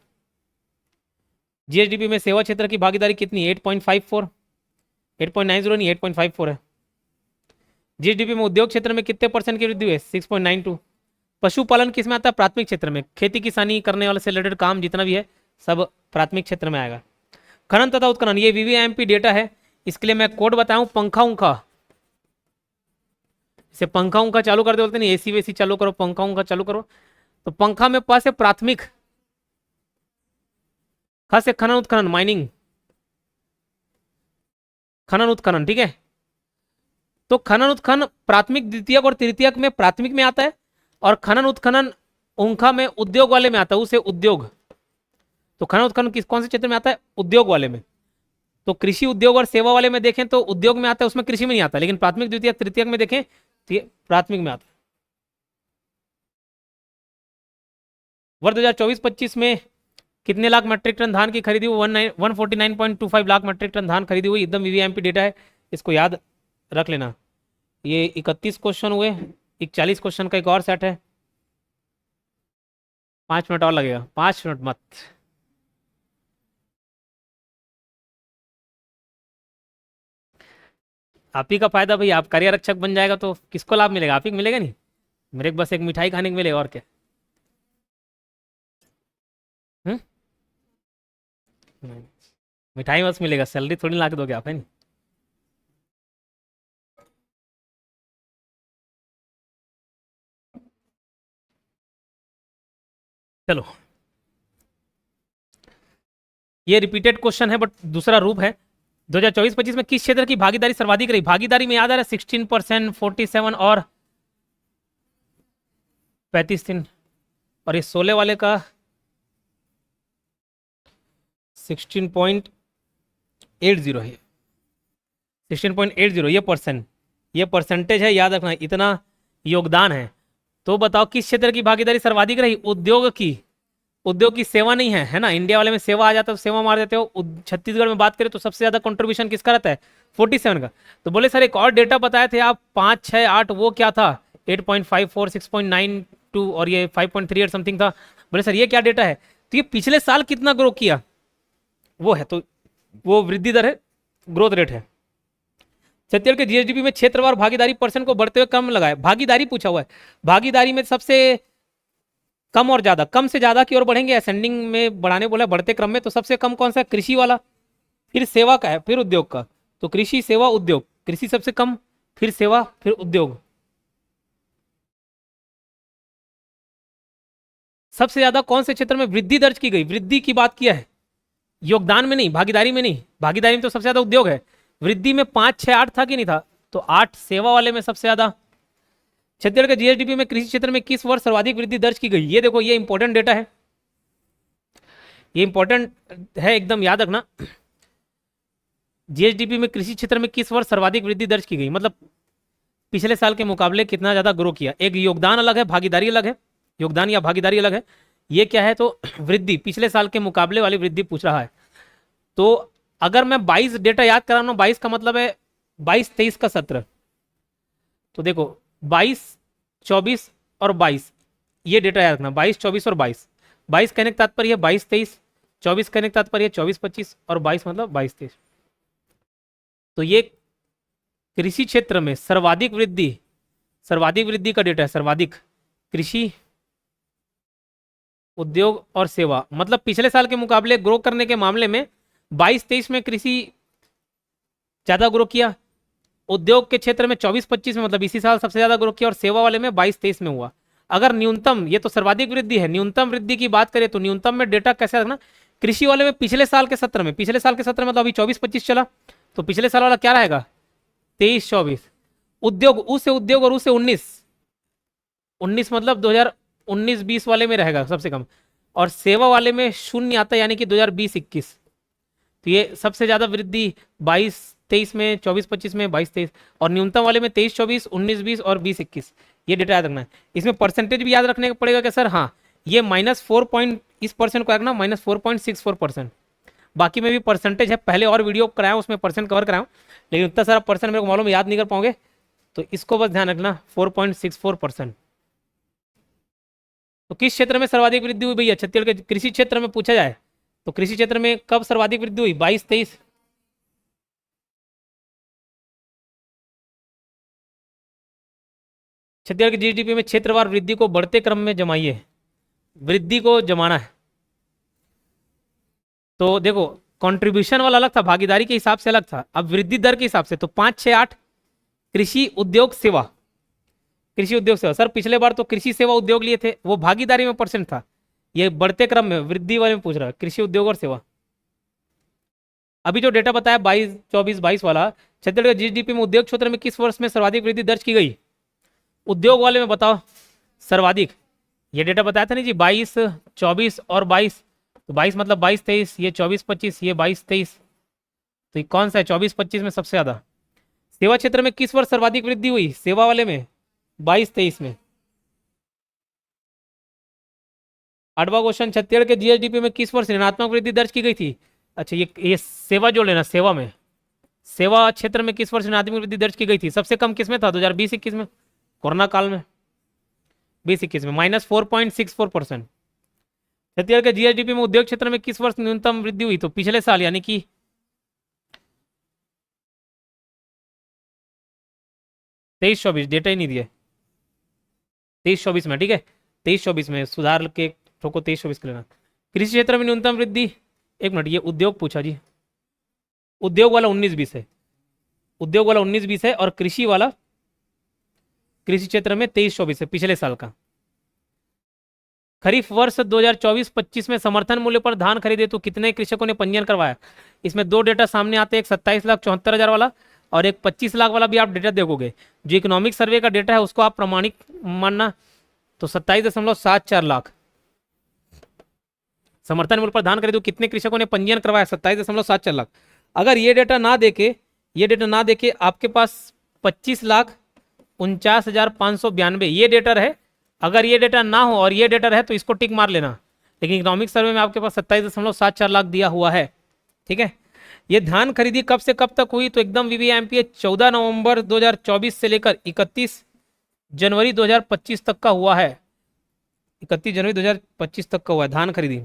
जीएसडीपी में सेवा क्षेत्र की भागीदारी कितनी? 8.54, 8.90 नहीं, 8.54 है। जीएसडीपी में उद्योग क्षेत्र में कितने परसेंट की वृद्धि हुई है? 6.92। पशुपालन किस में आता है? प्राथमिक क्षेत्र में। खेती किसानी करने वाले से रिलेटेड काम जितना भी है सब प्राथमिक क्षेत्र में आएगा। खनन तथा उत्खनन, ये वीवीआईएमपी डेटा है, इसके लिए मैं कोड बताऊं। पंखा उंखा, इसे पंखा उंखा चालू कर दे बोलते नहीं, एसी वेसी चालू करो, पंखा उंखा चालू करो। तो पंखा में पास है प्राथमिक, ख से खनन उत्खनन, माइनिंग, खनन उत्खनन, ठीक है। तो खनन उत्खनन प्राथमिक, द्वितीयक और तृतीयक में प्राथमिक में आता है, और खनन उत्खनन उंखा में उद्योग वाले में आता है, उसे उद्योग। तो खनन उत्खनन किस कौन से क्षेत्र में आता है? उद्योग वाले में। तो कृषि उद्योग और सेवा वाले में देखें तो उद्योग में आता है, उसमें कृषि में नहीं आता। लेकिन प्राथमिक द्वितीयक तृतीयक में देखें तो ये प्राथमिक में आता है। वर्ष 2024-25 में कितने लाख मीट्रिक टन धान की खरीदी हुई? 149.25 लाख मीट्रिक टन धान खरीदी हुई। एकदम वीवीआईएमपी डेटा है, इसको याद रख लेना। ये 31 क्वेश्चन हुए, 41 क्वेश्चन का एक और सेट है। 5 मिनट और लगेगा, 5 मिनट मत। आप ही का फायदा भाई, आप कार्य रक्षक बन जाएगा तो किसको लाभ मिलेगा? आप ही को मिलेगा नहीं, मेरे को बस एक मिठाई खाने को मिलेगा, और क्या। हम्म? नहीं, मिठाई बस मिलेगा, सैलरी थोड़ी ला के दोगे आप, है नहीं। चलो, ये रिपीटेड क्वेश्चन है बट दूसरा रूप है। 2024-25 में किस क्षेत्र की भागीदारी सर्वाधिक रही? भागीदारी में याद आ रहा है 16%, 47 और 35 दिन, और ये 16 वाले का 16.80 है। 16.80 ये परसेंटेज है, याद रखना, इतना योगदान है। तो बताओ किस क्षेत्र की भागीदारी सर्वाधिक रही? उद्योग की। उद्योग की, सेवा नहीं है, है ना। इंडिया वाले में सेवा आ जाता है तो सेवा मार देते हो। छत्तीसगढ़ में बात करें तो सबसे ज्यादा कंट्रीब्यूशन किसका रहता है? 47 का। तो बोले सर एक और डेटा बताए थे आप, 5, 6, 8, वो क्या था? 8.54, 6.92 और ये 5.38 समथिंग था। बोले सर ये क्या डेटा है? तो ये पिछले साल कितना ग्रो किया वो है, तो वो वृद्धि दर है, ग्रोथ रेट है। छत्तीसगढ़ के जीएसडीपी में क्षेत्रवार भागीदारी परसेंट को बढ़ते हुए कम लगाए। भागीदारी पूछा हुआ है, भागीदारी में सबसे कम और ज्यादा, कम से ज्यादा की ओर बढ़ेंगे, असेंडिंग में बढ़ाने बोला, बढ़ते क्रम में। तो सबसे कम कौन सा? कृषि वाला, फिर सेवा का है, फिर उद्योग का। तो कृषि, सेवा, उद्योग। कृषि सबसे कम, फिर सेवा, फिर उद्योग। सबसे ज्यादा कौन से क्षेत्र में वृद्धि दर्ज की गई? वृद्धि की बात किया है, योगदान में नहीं, भागीदारी में नहीं। भागीदारी में तो सबसे ज्यादा उद्योग है। वृद्धि में 5, 6, 8 था कि नहीं था? तो 8 सेवा वाले में सबसे ज्यादा। छत्तीसगढ़ के जीएसडीपी में कृषि क्षेत्र में किस वर्ष सर्वाधिक वृद्धि दर्ज की गई? ये देखो, ये इंपॉर्टेंट डेटा है, ये इंपॉर्टेंट है, एकदम याद रखना। जीएसडीपी में कृषि क्षेत्र में किस वर्ष सर्वाधिक वृद्धि दर्ज की गई, मतलब पिछले साल के मुकाबले कितना ज्यादा ग्रो किया। एक योगदान अलग है, भागीदारी अलग है, योगदान या भागीदारी अलग है। ये क्या है? तो वृद्धि, पिछले साल के मुकाबले वाली वृद्धि पूछ रहा है। तो अगर मैं 22 डेटा याद करा रहा हूं, 22 का मतलब है 22-23 का सत्र। तो देखो 22, 24 और 22, ये डेटा याद रखना, 22, 24 और 22। 22 कहने का तात्पर्य है 22-23, 24 कहने का तात्पर्य है 24-25, और 22 मतलब 22-23। तो ये कृषि क्षेत्र में सर्वाधिक वृद्धि, सर्वाधिक वृद्धि का डेटा है, सर्वाधिक। कृषि, उद्योग और सेवा, मतलब पिछले साल के मुकाबले ग्रो करने के मामले में 22-23 में कृषि ज्यादा ग्रो किया, उद्योग के क्षेत्र में 24-25 में, मतलब इसी साल सबसे ज्यादा ग्रो किया, और सेवा वाले में 22-23 में हुआ। अगर न्यूनतम, ये तो सर्वाधिक वृद्धि है, न्यूनतम वृद्धि की बात करें तो न्यूनतम में डेटा कैसे रखना? कृषि वाले में पिछले साल के सत्र में, पिछले साल के सत्र में तो अभी 24-25 चला, तो पिछले साल वाला क्या रहेगा? 23-24। उद्योग, उसे उद्योग और उसे 19 मतलब 2019-20 वाले में रहेगा सबसे कम, और सेवा वाले में शून्य आता है, यानी कि 2020-21। तो ये सबसे ज्यादा वृद्धि 22-23 में, 24-25 में, 22-23, और न्यूनतम वाले में 23-24, 19-20 और 20-21। ये डेटा याद रखना है। इसमें परसेंटेज भी याद रखने का पड़ेगा कि सर हाँ ये -4 इस परसेंट को रखना, -4.64%। बाकी में भी परसेंटेज है, पहले और वीडियो कराया उसमें परसेंट कवर कराया, लेकिन उतना सारा परसेंट मेरे को मालूम याद नहीं कर पाओगे, तो इसको बस ध्यान रखना 4.64%। तो किस क्षेत्र में सर्वाधिक वृद्धि हुई भैया? छत्तीसगढ़ के कृषि क्षेत्र में पूछा जाए तो कृषि क्षेत्र में कब सर्वाधिक वृद्धि हुई? 22-23। छत्तीसगढ़ की जीडीपी में क्षेत्रवार वृद्धि को बढ़ते क्रम में जमाइए। वृद्धि को जमाना है तो देखो, कंट्रीब्यूशन वाला अलग था, भागीदारी के हिसाब से अलग था, अब वृद्धि दर के हिसाब से तो 5, 6, 8 कृषि उद्योग सेवा। कृषि उद्योग सेवा सर, पिछले बार तो कृषि सेवा उद्योग लिए थे, वो भागीदारी में परसेंट था, ये बढ़ते क्रम में वृद्धि वाले में पूछ रहा है, कृषि उद्योग और सेवा। अभी जो डेटा बताया 22-24-22 वाला, छत्तीसगढ़ जीडीपी में उद्योग क्षेत्र में किस वर्ष में सर्वाधिक वृद्धि दर्ज की गई? उद्योग वाले में बताओ सर्वाधिक। ये डेटा बताया था नहीं जी, 22, 24 और 22। तो 22 मतलब 22-23, ये 24-25, ये 22-23, तो ये कौन सा है? 24-25 में सबसे ज्यादा। सेवा क्षेत्र में किस वर्ष सर्वाधिक वृद्धि हुई? सेवा वाले में 22-23 में। 8वां क्वेश्चन, छत्तीसगढ़ के जीएसडीपी में किस वर्ष ऋणात्मक वृद्धि दर्ज की गई थी? अच्छा, ये सेवा जोड़ लेना, सेवा में, सेवा क्षेत्र में किस वर्ष ऋणात्मक वृद्धि दर्ज की गई थी? सबसे कम किस में था? 2020-21 में, कोरोना काल में। 20-21 में -4.64%। छत्तीसगढ़ के जीएसडीपी में उद्योग क्षेत्र में किस वर्ष न्यूनतम वृद्धि हुई? तो पिछले साल, यानी कि 23-24, डेटा ही नहीं दिया। 23-24 में, ठीक है, 23-24 में सुधार के ठोको, 23-24 के लेना। कृषि क्षेत्र में न्यूनतम वृद्धि, एक मिनट, ये उद्योग पूछा जी, उद्योग वाला 19-20 है, उद्योग वाला 19-20 है, और कृषि वाला कृषि क्षेत्र में 23-24 है, पिछले साल का। खरीफ वर्ष 2024-25 में समर्थन मूल्य पर धान खरीदे तो कितने कृषकों ने पंजीयन करवाया? इसमें दो डेटा सामने आते हैं, एक 27,74,000 वाला और एक 25 लाख वाला भी आप डेटा देखोगे। जो इकोनॉमिक सर्वे का डेटा है उसको आप प्रमाणिक मानना, तो 27.74 लाख समर्थन मूल्य पर धान खरीदो कितने कृषकों ने पंजीयन करवाया? 27.74 लाख। अगर ये डेटा ना देके, ये डेटा ना देके आपके पास 25,49,592 ये डेटा रहे, अगर ये डेटा ना हो और ये डेटा रहे तो इसको टिक मार लेना, लेकिन इकोनॉमिक सर्वे में आपके पास 27.74 लाख दिया हुआ है, ठीक है। ये धान खरीदी कब से कब तक हुई? तो एकदम वीवीआईएमपी है, 14 नवंबर 2024 से लेकर 31 जनवरी 2025 तक का हुआ है। 31 जनवरी 2025 तक का हुआ है धान खरीदी।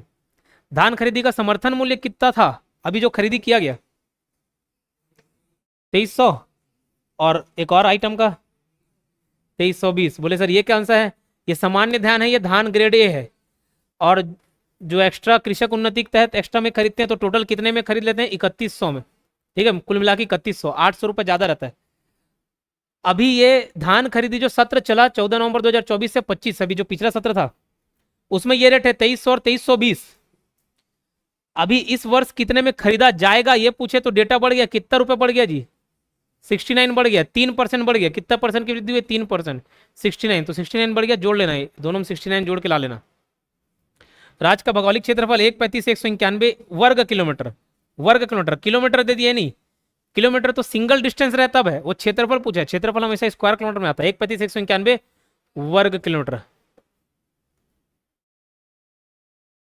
धान खरीदी का समर्थन मूल्य कितना था अभी जो खरीदी किया गया? 2300, और एक और आइटम का 2320। बोले सर ये क्या आंसर है? ये सामान्य धान है, ये धान ग्रेड ए है, और जो एक्स्ट्रा कृषक उन्नति के तहत एक्स्ट्रा में खरीदते हैं तो टोटल कितने में खरीद लेते हैं? 3100 में, ठीक है, कुल मिला के 3100, 800 रुपये ज्यादा रहता है। अभी ये धान खरीदी जो सत्र चला 14 नवंबर 2024 से 25, अभी जो पिछला सत्र था उसमें ये रेट है 2300 और 2320। अभी इस वर्ष कितने में खरीदा जाएगा ये पूछे तो डेटा बढ़ गया, कितना रुपए बढ़ गया जी? 69 बढ़ गया, 3% बढ़ गया। कितना परसेंट की वृद्धि हुई? 3%। 69, तो 69 बढ़ गया, जोड़ लेना है, दोनों में 69 जोड़ के ला लेना। राज्य का भौगोलिक क्षेत्रफल 135,191 वर्ग किलोमीटर, वर्ग किलोमीटर, किलोमीटर दे दिए नहीं, किलोमीटर तो सिंगल डिस्टेंस रहता है, वो क्षेत्रफल पूछा है, क्षेत्रफल हमेशा स्क्वायर किलोमीटर में आता है। 135,191 वर्ग किलोमीटर।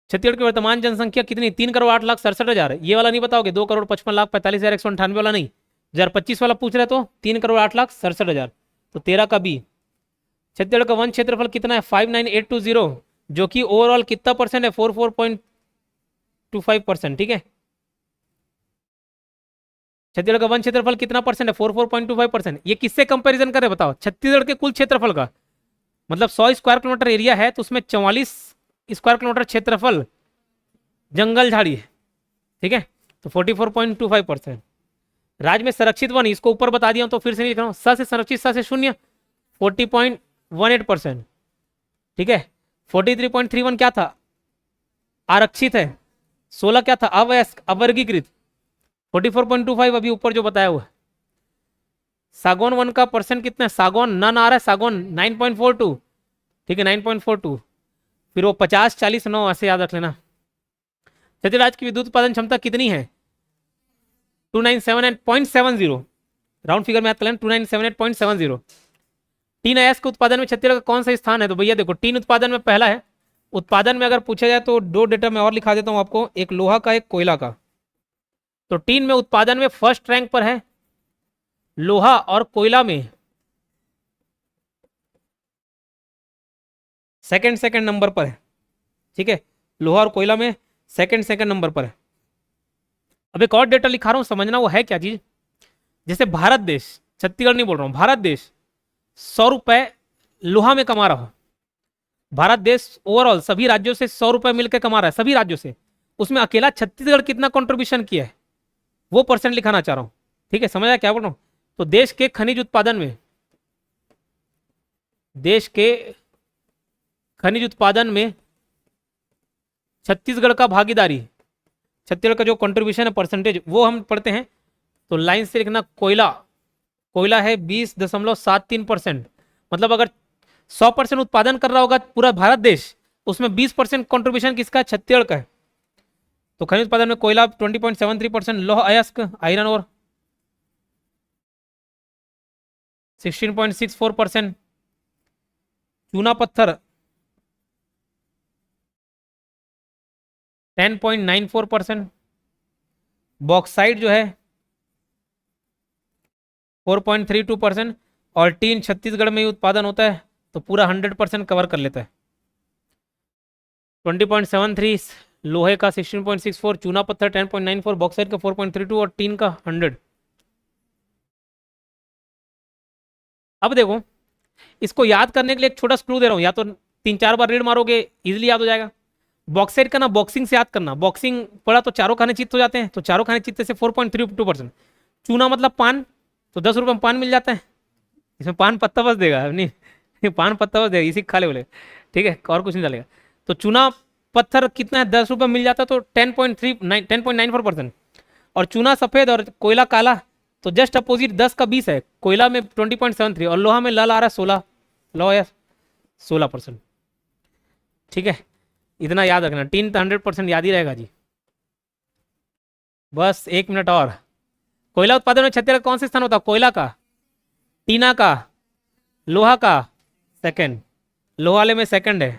छत्तीसगढ़ की वर्तमान जनसंख्या कितनी? 3,08,67,000। ये वाला नहीं बताओगे? 2,55,45,198 वाला नहीं, 2025 वाला पूछ रहे तो 3,08,67,000, तो 13 का बी। छत्तीसगढ़ का वन क्षेत्रफल कितना है? 59,820, जो कि ओवरऑल कितना परसेंट है? 44.25%, ठीक है। छत्तीसगढ़ का वन क्षेत्रफल कितना परसेंट है? 44.25%। ये किससे कंपैरिजन कर रहे बताओ? छत्तीसगढ़ के कुल क्षेत्रफल का, मतलब 100 स्क्वायर किलोमीटर एरिया है तो उसमें 44 स्क्वायर किलोमीटर क्षेत्रफल जंगल झाड़ी है, ठीक है, तो 44.25%। राज्य में संरक्षित वन, इसको ऊपर बता दिया तो फिर से नहीं लिख रहा हूं, स से संरक्षित, स से शून्य, 40.18%, ठीक है। 43.31 क्या था? आरक्षित है। 16 क्या था? अवयस्क, अवर्गीकृत। 44.25 अभी ऊपर जो बताया हुआ है। सागौन वन का परसेंट कितना है? सागौन नन आ रहा है, सागौन 9.42, ठीक है, 9.42। फिर वो 50-40-9 ऐसे याद रख लेना। छत्तीसगढ़ राज्य की विद्युत उत्पादन क्षमता कितनी है? 297.70, राउंड फिगर में याद कर लेना, 297.70। टीन अयस्क के उत्पादन में छत्तीसगढ़ का कौन सा स्थान है? तो भैया देखो, टीन उत्पादन में पहला है। उत्पादन में अगर पूछा जाए तो दो डेटा मैं और लिखा देता हूं आपको, एक लोहा का, एक कोयला का। तो टीन में उत्पादन में फर्स्ट रैंक पर है लोहा, और कोयला में सेकंड नंबर पर है, ठीक है, लोहा और कोयला में सेकंड नंबर पर है। अब एक और डेटा लिखा रहा हूं, समझना वो है क्या चीज। जैसे भारत देश, छत्तीसगढ़ नहीं बोल रहा हूं, भारत देश 100 रुपए लोहा में कमा रहा हो, भारत देश ओवरऑल सभी राज्यों से 100 रुपए मिलकर कमा रहा है, सभी राज्यों से, उसमें अकेला छत्तीसगढ़ कितना कंट्रीब्यूशन किया है वो परसेंट लिखाना चाह रहा हूं। ठीक है, समझ आया क्या बोल रहा हूं। तो देश के खनिज उत्पादन में, देश के खनिज उत्पादन में छत्तीसगढ़ का भागीदारी, छत्तीसगढ़ का जो कंट्रीब्यूशन है परसेंटेज वो हम पढ़ते हैं। तो लाइन से लिखना, कोयला, कोयला है 20.73%। मतलब अगर 100% उत्पादन कर रहा होगा पूरा भारत देश, उसमें 20% कॉन्ट्रीब्यूशन किसका है, छत्तीसगढ़ का है। तो खनिज उत्पादन में कोयला 20.73%, लौह अयस्क आयरन और 16.64%, चूना पत्थर 10.94%, बॉक्साइट जो है 4.32%, और टीन छत्तीसगढ़ में ही उत्पादन होता है तो पूरा 100% कवर कर लेता है। 20.73, लोहे का 16.64, चूना पत्थर 10.94, बॉक्साइट का 4.32 और टीन का 100। अब देखो, इसको याद करने के लिए एक छोटा क्लू दे रहा हूं, या तो 3-4 बार रीड मारोगे इजीली याद हो जाएगा। बॉक्साइट का ना बॉक्सिंग से याद करना, बॉक्सिंग पढ़ा तो चारों खाने चित्त हो जाते हैं, तो चारों खाने चित्त से 4.32%। चूना मतलब पान, तो 10 रुपये में पान मिल जाता है, इसमें पान पत्ता बस देगा नहीं पान पत्ता बस देगा, इसी खा ले बोले, ठीक है, और कुछ नहीं डालेगा। तो चूना पत्थर कितना है, 10 रुपये मिल जाता है, तो 10.94%। और चूना सफेद और कोयला काला, तो जस्ट अपोजिट 10 का 20 है, कोयला में 20.73 और लोहा में लाल आ रहा है 16, लो या 16%। ठीक है, इतना याद रखना, टीन तो 100% याद ही रहेगा जी। बस 1 मिनट और। कोयला उत्पादन में छत्तीसगढ़ कौन से स्थान होता है, कोयला का, टीना का, लोहा का, सेकंड, लोहा वाले में सेकंड है।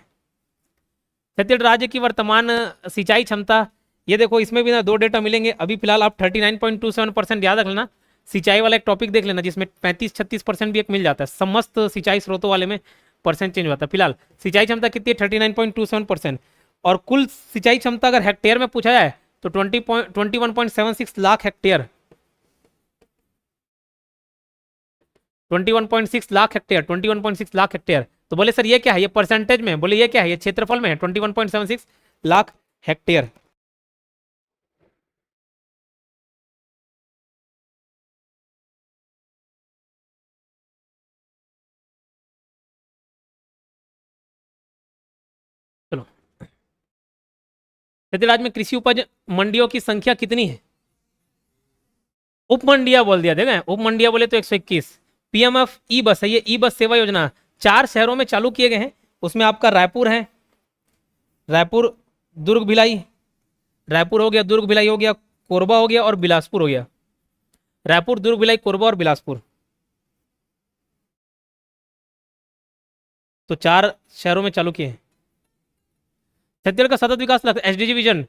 छत्तीसगढ़ राज्य की वर्तमान सिंचाई क्षमता, ये देखो इसमें भी ना 2 डेटा मिलेंगे। अभी फिलहाल आप 39.27% याद रख लेना। सिंचाई वाला एक टॉपिक देख लेना जिसमें 35-36% भी एक मिल जाता है, समस्त सिंचाई स्रोतों वाले में परसेंट चेंज होता है। फिलहाल सिंचाई क्षमता कितनी है, 39.27%। और कुल सिंचाई क्षमता अगर हेक्टेयर में पूछा जाए तो 21.76 lakh hectare, 21.6 lakh hectare, 21.6 lakh hectare. तो बोले सर ये क्या है, ये परसेंटेज में, बोले ये क्या है, ये क्षेत्रफल में है, 21.76 लाख हेक्टेयर। चलो, छत्तीसगढ़ राज्य में कृषि उपज मंडियों की संख्या कितनी है, उप मंडिया बोल दिया, देखें उप मंडिया बोले तो 121। पीएमएफ ई बस है, ये ई बस सेवा योजना 4 शहरों में चालू किए गए हैं। उसमें आपका रायपुर है, रायपुर, दुर्ग, भिलाई, रायपुर हो गया, दुर्ग भिलाई हो गया, कोरबा हो गया और बिलासपुर हो गया। रायपुर, दुर्ग, भिलाई, कोरबा और बिलासपुर, तो 4 शहरों में चालू किए हैं। छत्तीसगढ़ का सतत विकास लक्ष्य एसडीजी विजन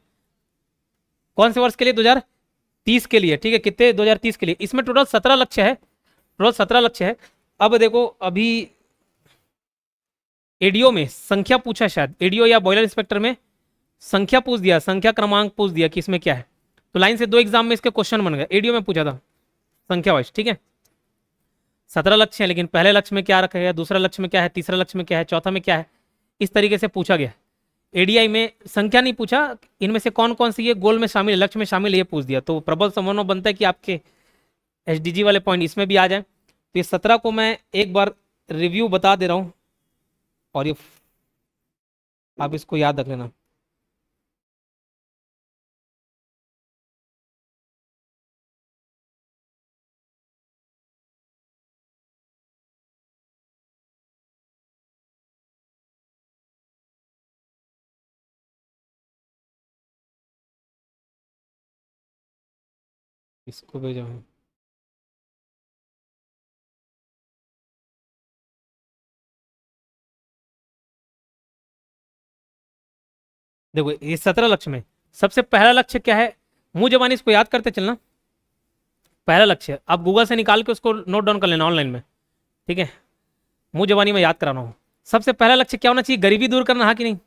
कौन से वर्ष के लिए, 2030 के लिए, ठीक है, कितने, 2030 के लिए। इसमें टोटल 17 लक्ष्य है, टोटल 17 लक्ष्य है। अब देखो, अभी एडीओ में संख्या पूछा, शायद एडीओ या बॉयलर इंस्पेक्टर में संख्या पूछ दिया, संख्या क्रमांक पूछ दिया कि इसमें क्या है। तो लाइन से 2 एग्जाम में इसके क्वेश्चन बन गए, एडीओ में पूछा था संख्या वाइज, ठीक है। 17 लक्ष्य है, लेकिन पहले लक्ष्य में क्या रखा गया, दूसरा लक्ष्य में क्या है, तीसरा लक्ष्य में क्या है, चौथा में क्या है, इस तरीके से पूछा गया। एडीआई में संख्या नहीं पूछा, इनमें से कौन कौन सी ये गोल में शामिल है, लक्ष्य में शामिल है, ये पूछ दिया। तो प्रबल संभावना बनता है कि आपके एसडीजी वाले पॉइंट इसमें भी आ जाए। तो ये 17 को मैं एक बार रिव्यू बता दे रहा हूँ, और ये आप इसको याद रख लेना। इसको भेजा हूँ, देखो ये 17 लक्ष्य में सबसे पहला लक्ष्य क्या है, मुंह जबानी इसको याद करते चलना। पहला लक्ष्य आप गूगल से निकाल के उसको नोट डाउन कर लेना ऑनलाइन में, ठीक है, मुंह जबानी में याद करा रहा हूँ। सबसे पहला लक्ष्य क्या होना चाहिए? गरीबी दूर करना, हाँ कि नहीं?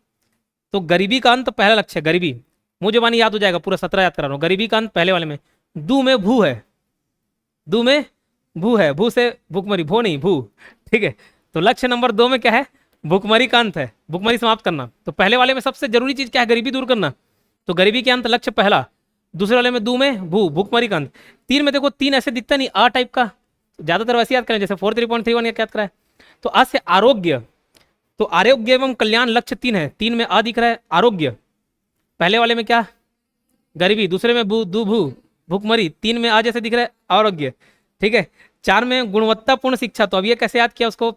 तो गरीबी का अंत पहला लक्ष्य है, गरीबी। मुंह जबानी याद हो जाएगा, पूरा 17 याद करा रहा हूँ। गरीबी का अंत पहले वाले में। दू में भू है, दू में भू है, भू से भूखमरी, भू नहीं भू, ठीक है। तो लक्ष्य नंबर 2 में क्या है? भूखमरी का अंत है, भूखमरी समाप्त करना। तो पहले वाले में सबसे जरूरी चीज क्या है? गरीबी दूर करना। तो गरीबी के अंत लक्ष्य पहला। दूसरे वाले में दू में भू, भूखमरी का अंत। तीन में देखो, तीन ऐसे दिखता नहीं आ टाइप का, ज्यादातर वैसे याद करें जैसे 43.31 याद करा है। तो आ से आरोग्य, तो आरोग्य एवं कल्याण लक्ष्य 3 है। 3 में आ दिख रहा है, आरोग्य। पहले वाले में क्या? गरीबी। दूसरे में भू, दू भू, भूखमरी। 3 में आ जैसे दिख रहा है, आरोग्य, ठीक है। 4 में गुणवत्तापूर्ण शिक्षा। तो अब ये कैसे याद किया उसको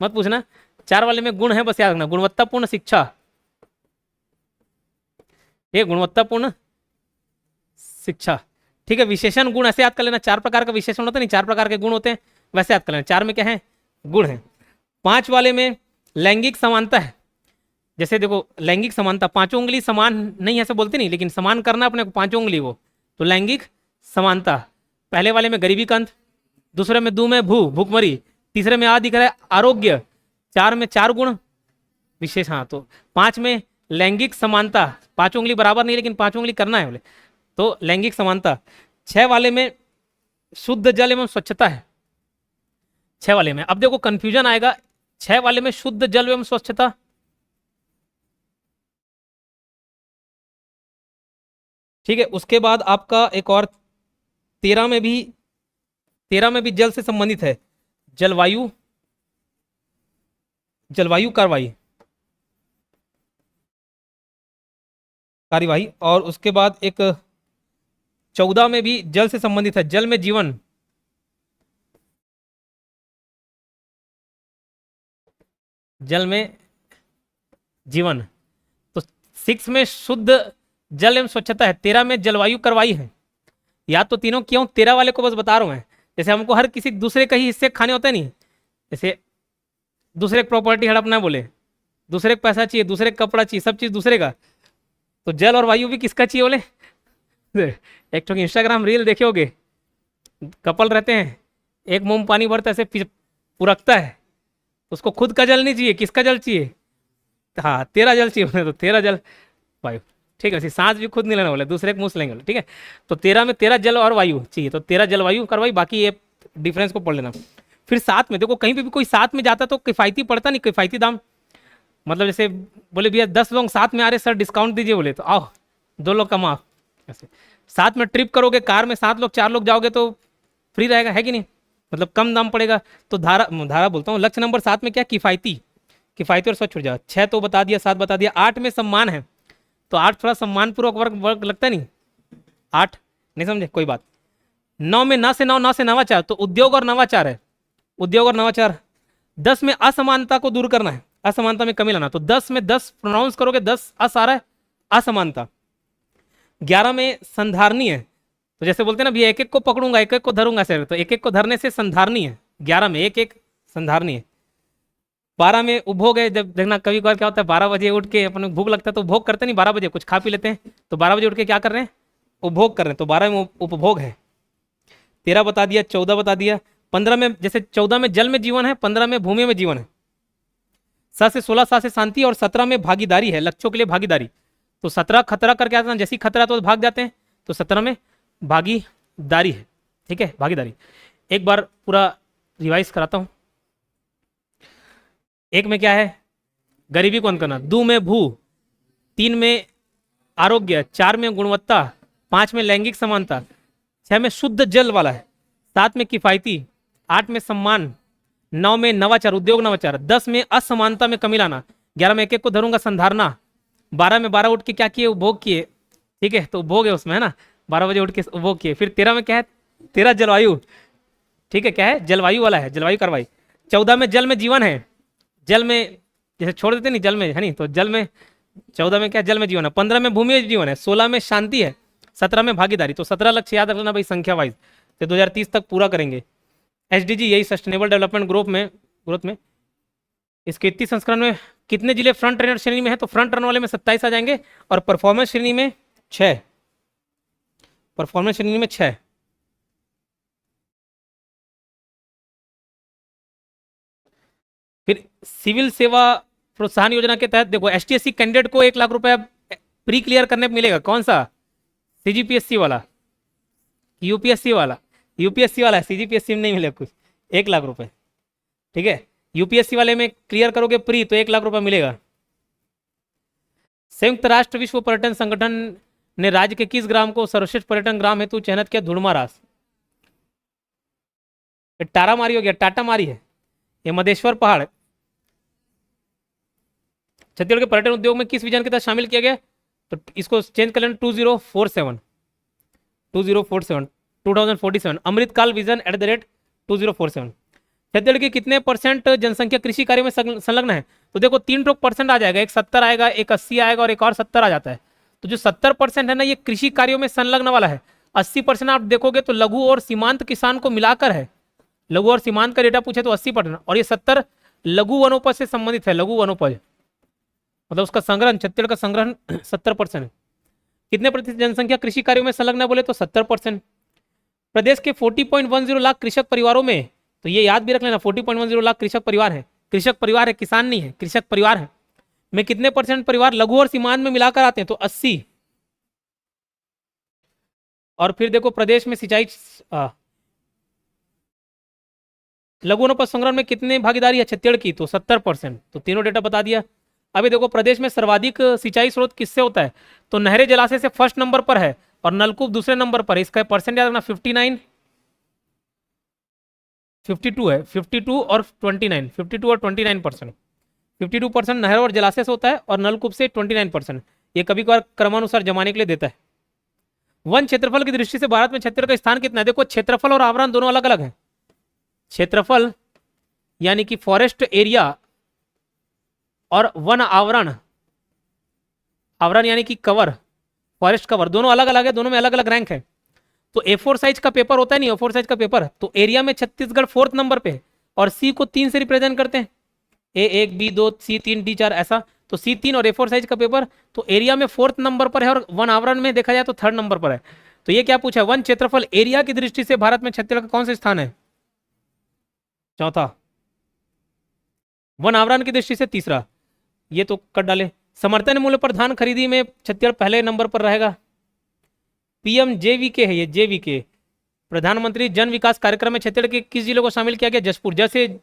मत पूछना। 4 वाले में गुण है, बस याद रखना, गुणवत्तापूर्ण शिक्षा, ये गुणवत्तापूर्ण शिक्षा, ठीक है। विशेषण गुण ऐसे याद कर लेना, 4 प्रकार का विशेषण होता है नहीं, 4 प्रकार के गुण होते हैं, वैसे याद कर लेना। 4 में क्या है? गुण है। 5 वाले में लैंगिक समानता है। जैसे देखो, लैंगिक समानता, पांचों उंगली समान नहीं ऐसे बोलते नहीं, लेकिन समान करना अपने को पांचों उंगली को, तो लैंगिक समानता। पहले वाले में गरीबी का अंत, दूसरे में दू में भू, भूखमरी, तीसरे में आ दिख रहा है, आरोग्य। 4 में 4 गुण विशेष, हाँ। तो 5 में लैंगिक समानता, पांचों उंगली बराबर नहीं, लेकिन पांचों उंगली करना है बोले, तो लैंगिक समानता। 6 वाले में शुद्ध जल एवं स्वच्छता है। 6 वाले में, अब देखो कंफ्यूजन आएगा, 6 वाले में शुद्ध जल एवं स्वच्छता, ठीक है। उसके बाद आपका एक और 13 में भी, 13 में भी जल से संबंधित है, जलवायु, जलवायु कार्रवाई, कार्यवाही। और उसके बाद एक 14 में भी जल से संबंधित है, जल में जीवन, जल में जीवन। तो 6 में शुद्ध जल एवं स्वच्छता है, 13 में जलवायु कार्रवाई है। याद तो तीनों क्यों, 13 वाले को बस बता रहा हूं मैं। जैसे हमको हर किसी दूसरे का ही हिस्से खाने होते हैं नहीं, जैसे दूसरे की प्रॉपर्टी हड़पना बोले, दूसरे को पैसा चाहिए, दूसरे को कपड़ा चाहिए, सब चीज दूसरे का। तो जल और वायु भी किसका चाहिए बोले? एक तो इंस्टाग्राम रील देखे होगे, कपल रहते हैं, एक मुंह में पानी भरता है, ऐसे पुरकता है, उसको खुद का जल नहीं चाहिए, किसका जल चाहिए? हाँ, तेरा जल चाहिए बोले, तो तेरा जल वायु, ठीक है। सांस भी खुद नहीं लेना बोले, दूसरे को मुंह से लेंगे बोले, ठीक है। तो 13 में 13 जल और वायु चाहिए, तो 13 जलवायु करवाई, बाकी ये डिफरेंस को पढ़ लेना। फिर साथ में देखो, कहीं पे भी कोई साथ में जाता तो किफायती पड़ता नहीं, किफायती दाम, मतलब जैसे बोले भैया 10 लोग साथ में आ रहे सर, डिस्काउंट दीजिए, बोले तो आओ 2 लोग का माफ, ऐसे। साथ में ट्रिप करोगे, कार में 7 लोग 4 लोग जाओगे तो फ्री रहेगा, है कि नहीं? मतलब कम दाम पड़ेगा। तो धारा धारा बोलता हूँ, लक्ष्य नंबर 7 में क्या? किफायती, किफायती और स्वच्छ ऊर्जा। 6 तो बता दिया, 7 बता दिया। 8 में सम्मान है, तो 8 थोड़ा सम्मानपूर्वक वर्ग वर्ग लगता नहीं, 8 नहीं समझे, कोई बात। 9 में न से नौ, न से नवाचार, तो उद्योग और नवाचार है, उद्योग और नवाचार। 10 में असमानता को दूर करना है, असमानता में कमी लाना, तो 10 में 10 प्रोनाउंस करोगे, 10 अस आ रहा है, असमानता। 11 में संधारणी है, तो जैसे बोलते हैं ना भैया, एक एक को पकड़ूंगा, एक एक को धरूंगा सर, तो एक एक को धरने से संधारणी है, 11 में एक एक संधारणी है। 12 में उपभोग है, जब देखना कभी कभार क्या होता है, 12 बजे उठ के अपन भूख लगता है तो उपभोग करते नहीं, 12 बजे कुछ खा पी लेते हैं, तो 12 बजे उठ के क्या कर रहे हैं? उपभोग कर रहे हैं, तो 12 में उपभोग है। 13 बता दिया, 14 बता दिया। 15 में, जैसे 14 में जल में जीवन है, 15 में भूमि में जीवन है। 7 से 16 7 से शांति, और 17 में भागीदारी है, लक्ष्यों के लिए भागीदारी। तो 17 खतरा करके आता है, जैसे ही खतरा तो भाग जाते हैं, तो 17 में भागीदारी है, ठीक है, भागीदारी। एक बार पूरा रिवाइज कराता हूं। एक में क्या है? गरीबी को अंत करना। दो में भू, 3 में आरोग्य, 4 में गुणवत्ता, 5 में लैंगिक समानता, 6 में शुद्ध जल वाला है, 7 में किफायती, 8 में सम्मान, 9 में नवाचार, उद्योग नवाचार, 10 में असमानता में कमी लाना, 11 में एक एक को धरूंगा संधारना, 12 में 12 उठ के क्या किए? उपभोग किए, ठीक है, तो उपभोग है उसमें, है ना, 12 बजे उठ के उपभोग किए। फिर 13 में क्या है? 13 जलवायु, ठीक है, क्या है? जलवायु वाला है, जलवायु कार्रवाई। 14 में जल में जीवन है, जल में जैसे छोड़ देते नहीं, जल में है नहीं, तो जल में 14 में क्या? जल में जीवन है। 15 में भूमि में जीवन है, 16 में शांति है, 17 में भागीदारी। तो 17 लक्ष्य याद रखना भाई, संख्या वाइज, तो 2030 तक पूरा करेंगे। एसडीजी यही सस्टेनेबल डेवलपमेंट ग्रोथ में इसके 31 संस्करण में कितने जिले फ्रंट रनर श्रेणी में है? तो फ्रंट रन वाले में 27 आ जाएंगे, और परफॉर्मेंस श्रेणी में 6, परफॉर्मेंस श्रेणी में 6। फिर सिविल सेवा प्रोत्साहन योजना के तहत देखो एसटीएससी कैंडिडेट को 1 लाख रुपए प्री क्लियर करने पे मिलेगा। कौन सा? सीजीपीएससी वाला, यूपीएससी वाला? यूपीएससी वाला है, सीजीपीएससी में नहीं मिलेगा कुछ। 1 लाख रुपए, ठीक है। यूपीएससी वाले में क्लियर करोगे प्री तो 1 लाख रुपए मिलेगा। संयुक्त राष्ट्र विश्व पर्यटन संगठन ने राज्य के किस ग्राम को सर्वश्रेष्ठ पर्यटन ग्राम हेतु चयनित किया? धुड़मारास। टारामारी हो गया, टाटामारी है ये, मधेश्वर पहाड़। छत्तीसगढ़ के पर्यटन उद्योग में किस विजन के तहत शामिल किया गया? तो इसको चेंज कर लेना 2047 2047 अमृतकाल विजन @2047। छत्तीसगढ़ की कितने % जनसंख्या कृषि कार्य में संलग्न है? तो देखो 3% आ जाएगा, एक 70 आएगा, एक 80 आएगा और एक और 70 आ जाता है। तो जो 70% है ना ये कृषि कार्यों में संलग्न वाला है। 80% आप देखोगे तो लघु और सीमांत किसान को मिलाकर है। लघु और सीमांत का डेटा पूछे तो 80%, और ये 70 लघु वनोपज से संबंधित है। लघु वनोपज मतलब उसका संग्रहण, छत्तीसगढ़ का संग्रहण 70% है। कितने प्रतिशत जनसंख्या कृषि कार्यों में संलग्न है बोले तो 70%। प्रदेश के 40.10 लाख कृषक परिवारों में, तो ये याद भी रख लेना 40.10 लाख कृषक परिवार है। कृषक परिवार है, किसान नहीं है, कृषक परिवार है। में कितने % परिवार लघु और सीमांत में मिलाकर आते हैं? तो 80। और फिर देखो प्रदेश में सिंचाई लघु वनोपज संग्रहण में कितने भागीदारी है छत्तीसगढ़ की? तो 70%। तो तीनों डेटा बता दिया। अभी देखो प्रदेश में सर्वाधिक सिंचाई स्रोत किससे होता है? तो नहरें जलाशय से फर्स्ट नंबर पर है और नलकूप दूसरे नंबर पर है। इसका परसेंट याद रखना 59 52 है, 52 और 29, 52 और 29%। 52% नहर और जलाशय से होता है और नलकूप से 29%। ये कभी कभार क्रमानुसार जमाने के लिए देता है। वन क्षेत्रफल की दृष्टि से भारत में छत्तीसगढ़ का स्थान कितना है? देखो क्षेत्रफल और आवरण दोनों अलग अलग है। क्षेत्रफल यानी कि फॉरेस्ट एरिया और वन आवरण, आवरण यानी कि कवर, फॉरेस्ट कवर, दोनों अलग अलग है, दोनों में अलग अलग रैंक है। तो A4 साइज का पेपर होता है नहीं, A4 साइज का पेपर, तो एरिया में छत्तीसगढ़ 4th नंबर पे और सी को 3 से रिप्रेजेंट करते हैं, A1 B2 C3 D4 ऐसा। तो C3 और A4 साइज का पेपर तो एरिया में 4th नंबर पर है और वन आवरण में देखा जाए तो 3rd नंबर पर है। तो ये क्या पूछा है? वन क्षेत्रफल एरिया की दृष्टि से भारत में छत्तीसगढ़ का कौन सा स्थान है? चौथा। वन आवरण की दृष्टि से तीसरा, ये तो कर डाले। समर्थन मूल्य पर धान खरीदी में छत्तीसगढ़ पहले नंबर पर रहेगा। PMJVK है ये, JVK प्रधानमंत्री जन विकास कार्यक्रम में छत्तीसगढ़ के किस जिले को शामिल किया गया? जशपुर। जैसे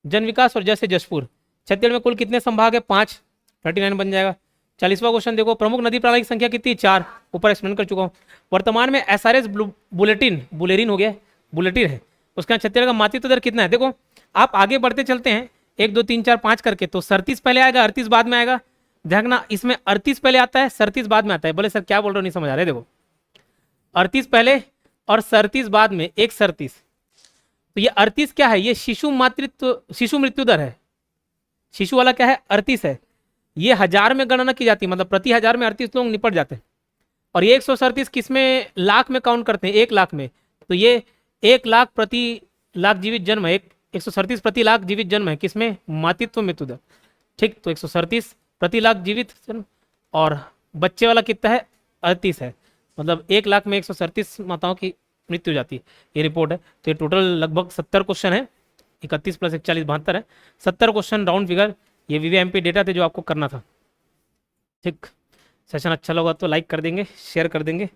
जन विकास और जैसे जशपुर। छत्तीसगढ़ में कुल कितने संभाग है? 5, 39 बन जाएगा। 40वां क्वेश्चन देखो, प्रमुख नदी प्रणाली की संख्या कितनी? 4, ऊपर एक्सप्लेन कर चुका हूँ। वर्तमान में SRS बुलेटिन, बुलेरिन हो गया, बुलेटिन है, उसका छत्तीसगढ़ का मातृत्व दर कितना है? देखो आप आगे बढ़ते चलते हैं 1 2 3 4 5 करके, तो 37 पहले आएगा, 38 बाद में आएगा। देखना इसमें 38 पहले आता है, 37 बाद में आता है। बोले सर क्या बोल रहे हो, नहीं समझ आ रहे। देखो 38 पहले और 37 बाद में, एक 37। तो ये 38 क्या है? ये शिशु मातृत्व, शिशु मृत्यु दर है। शिशु वाला क्या है? 38 है। ये 1000 में गणना की जाती है, मतलब प्रति 1000 में 38 लोग निपट जाते हैं। और ये 137 किस में? लाख में काउंट करते हैं, 1 लाख में। तो ये 1 लाख प्रति लाख जीवित जन्म है, 137 प्रति लाख जीवित जन्म है किसमें? मातृत्व मृत्यु दर। ठीक, तो 137 प्रति लाख जीवित जन्म, और बच्चे वाला कितना है? 38 है, मतलब 1 लाख में 137 माताओं की मृत्यु हो जाती है। ये रिपोर्ट है। तो ये टोटल लगभग 70 क्वेश्चन है, 31 + 1 40 72 है। 70 क्वेश्चन राउंड फिगर, ये VVMP डेटा थे जो आपको करना था। ठीक, सेशन अच्छा लगा तो लाइक कर देंगे, शेयर कर देंगे।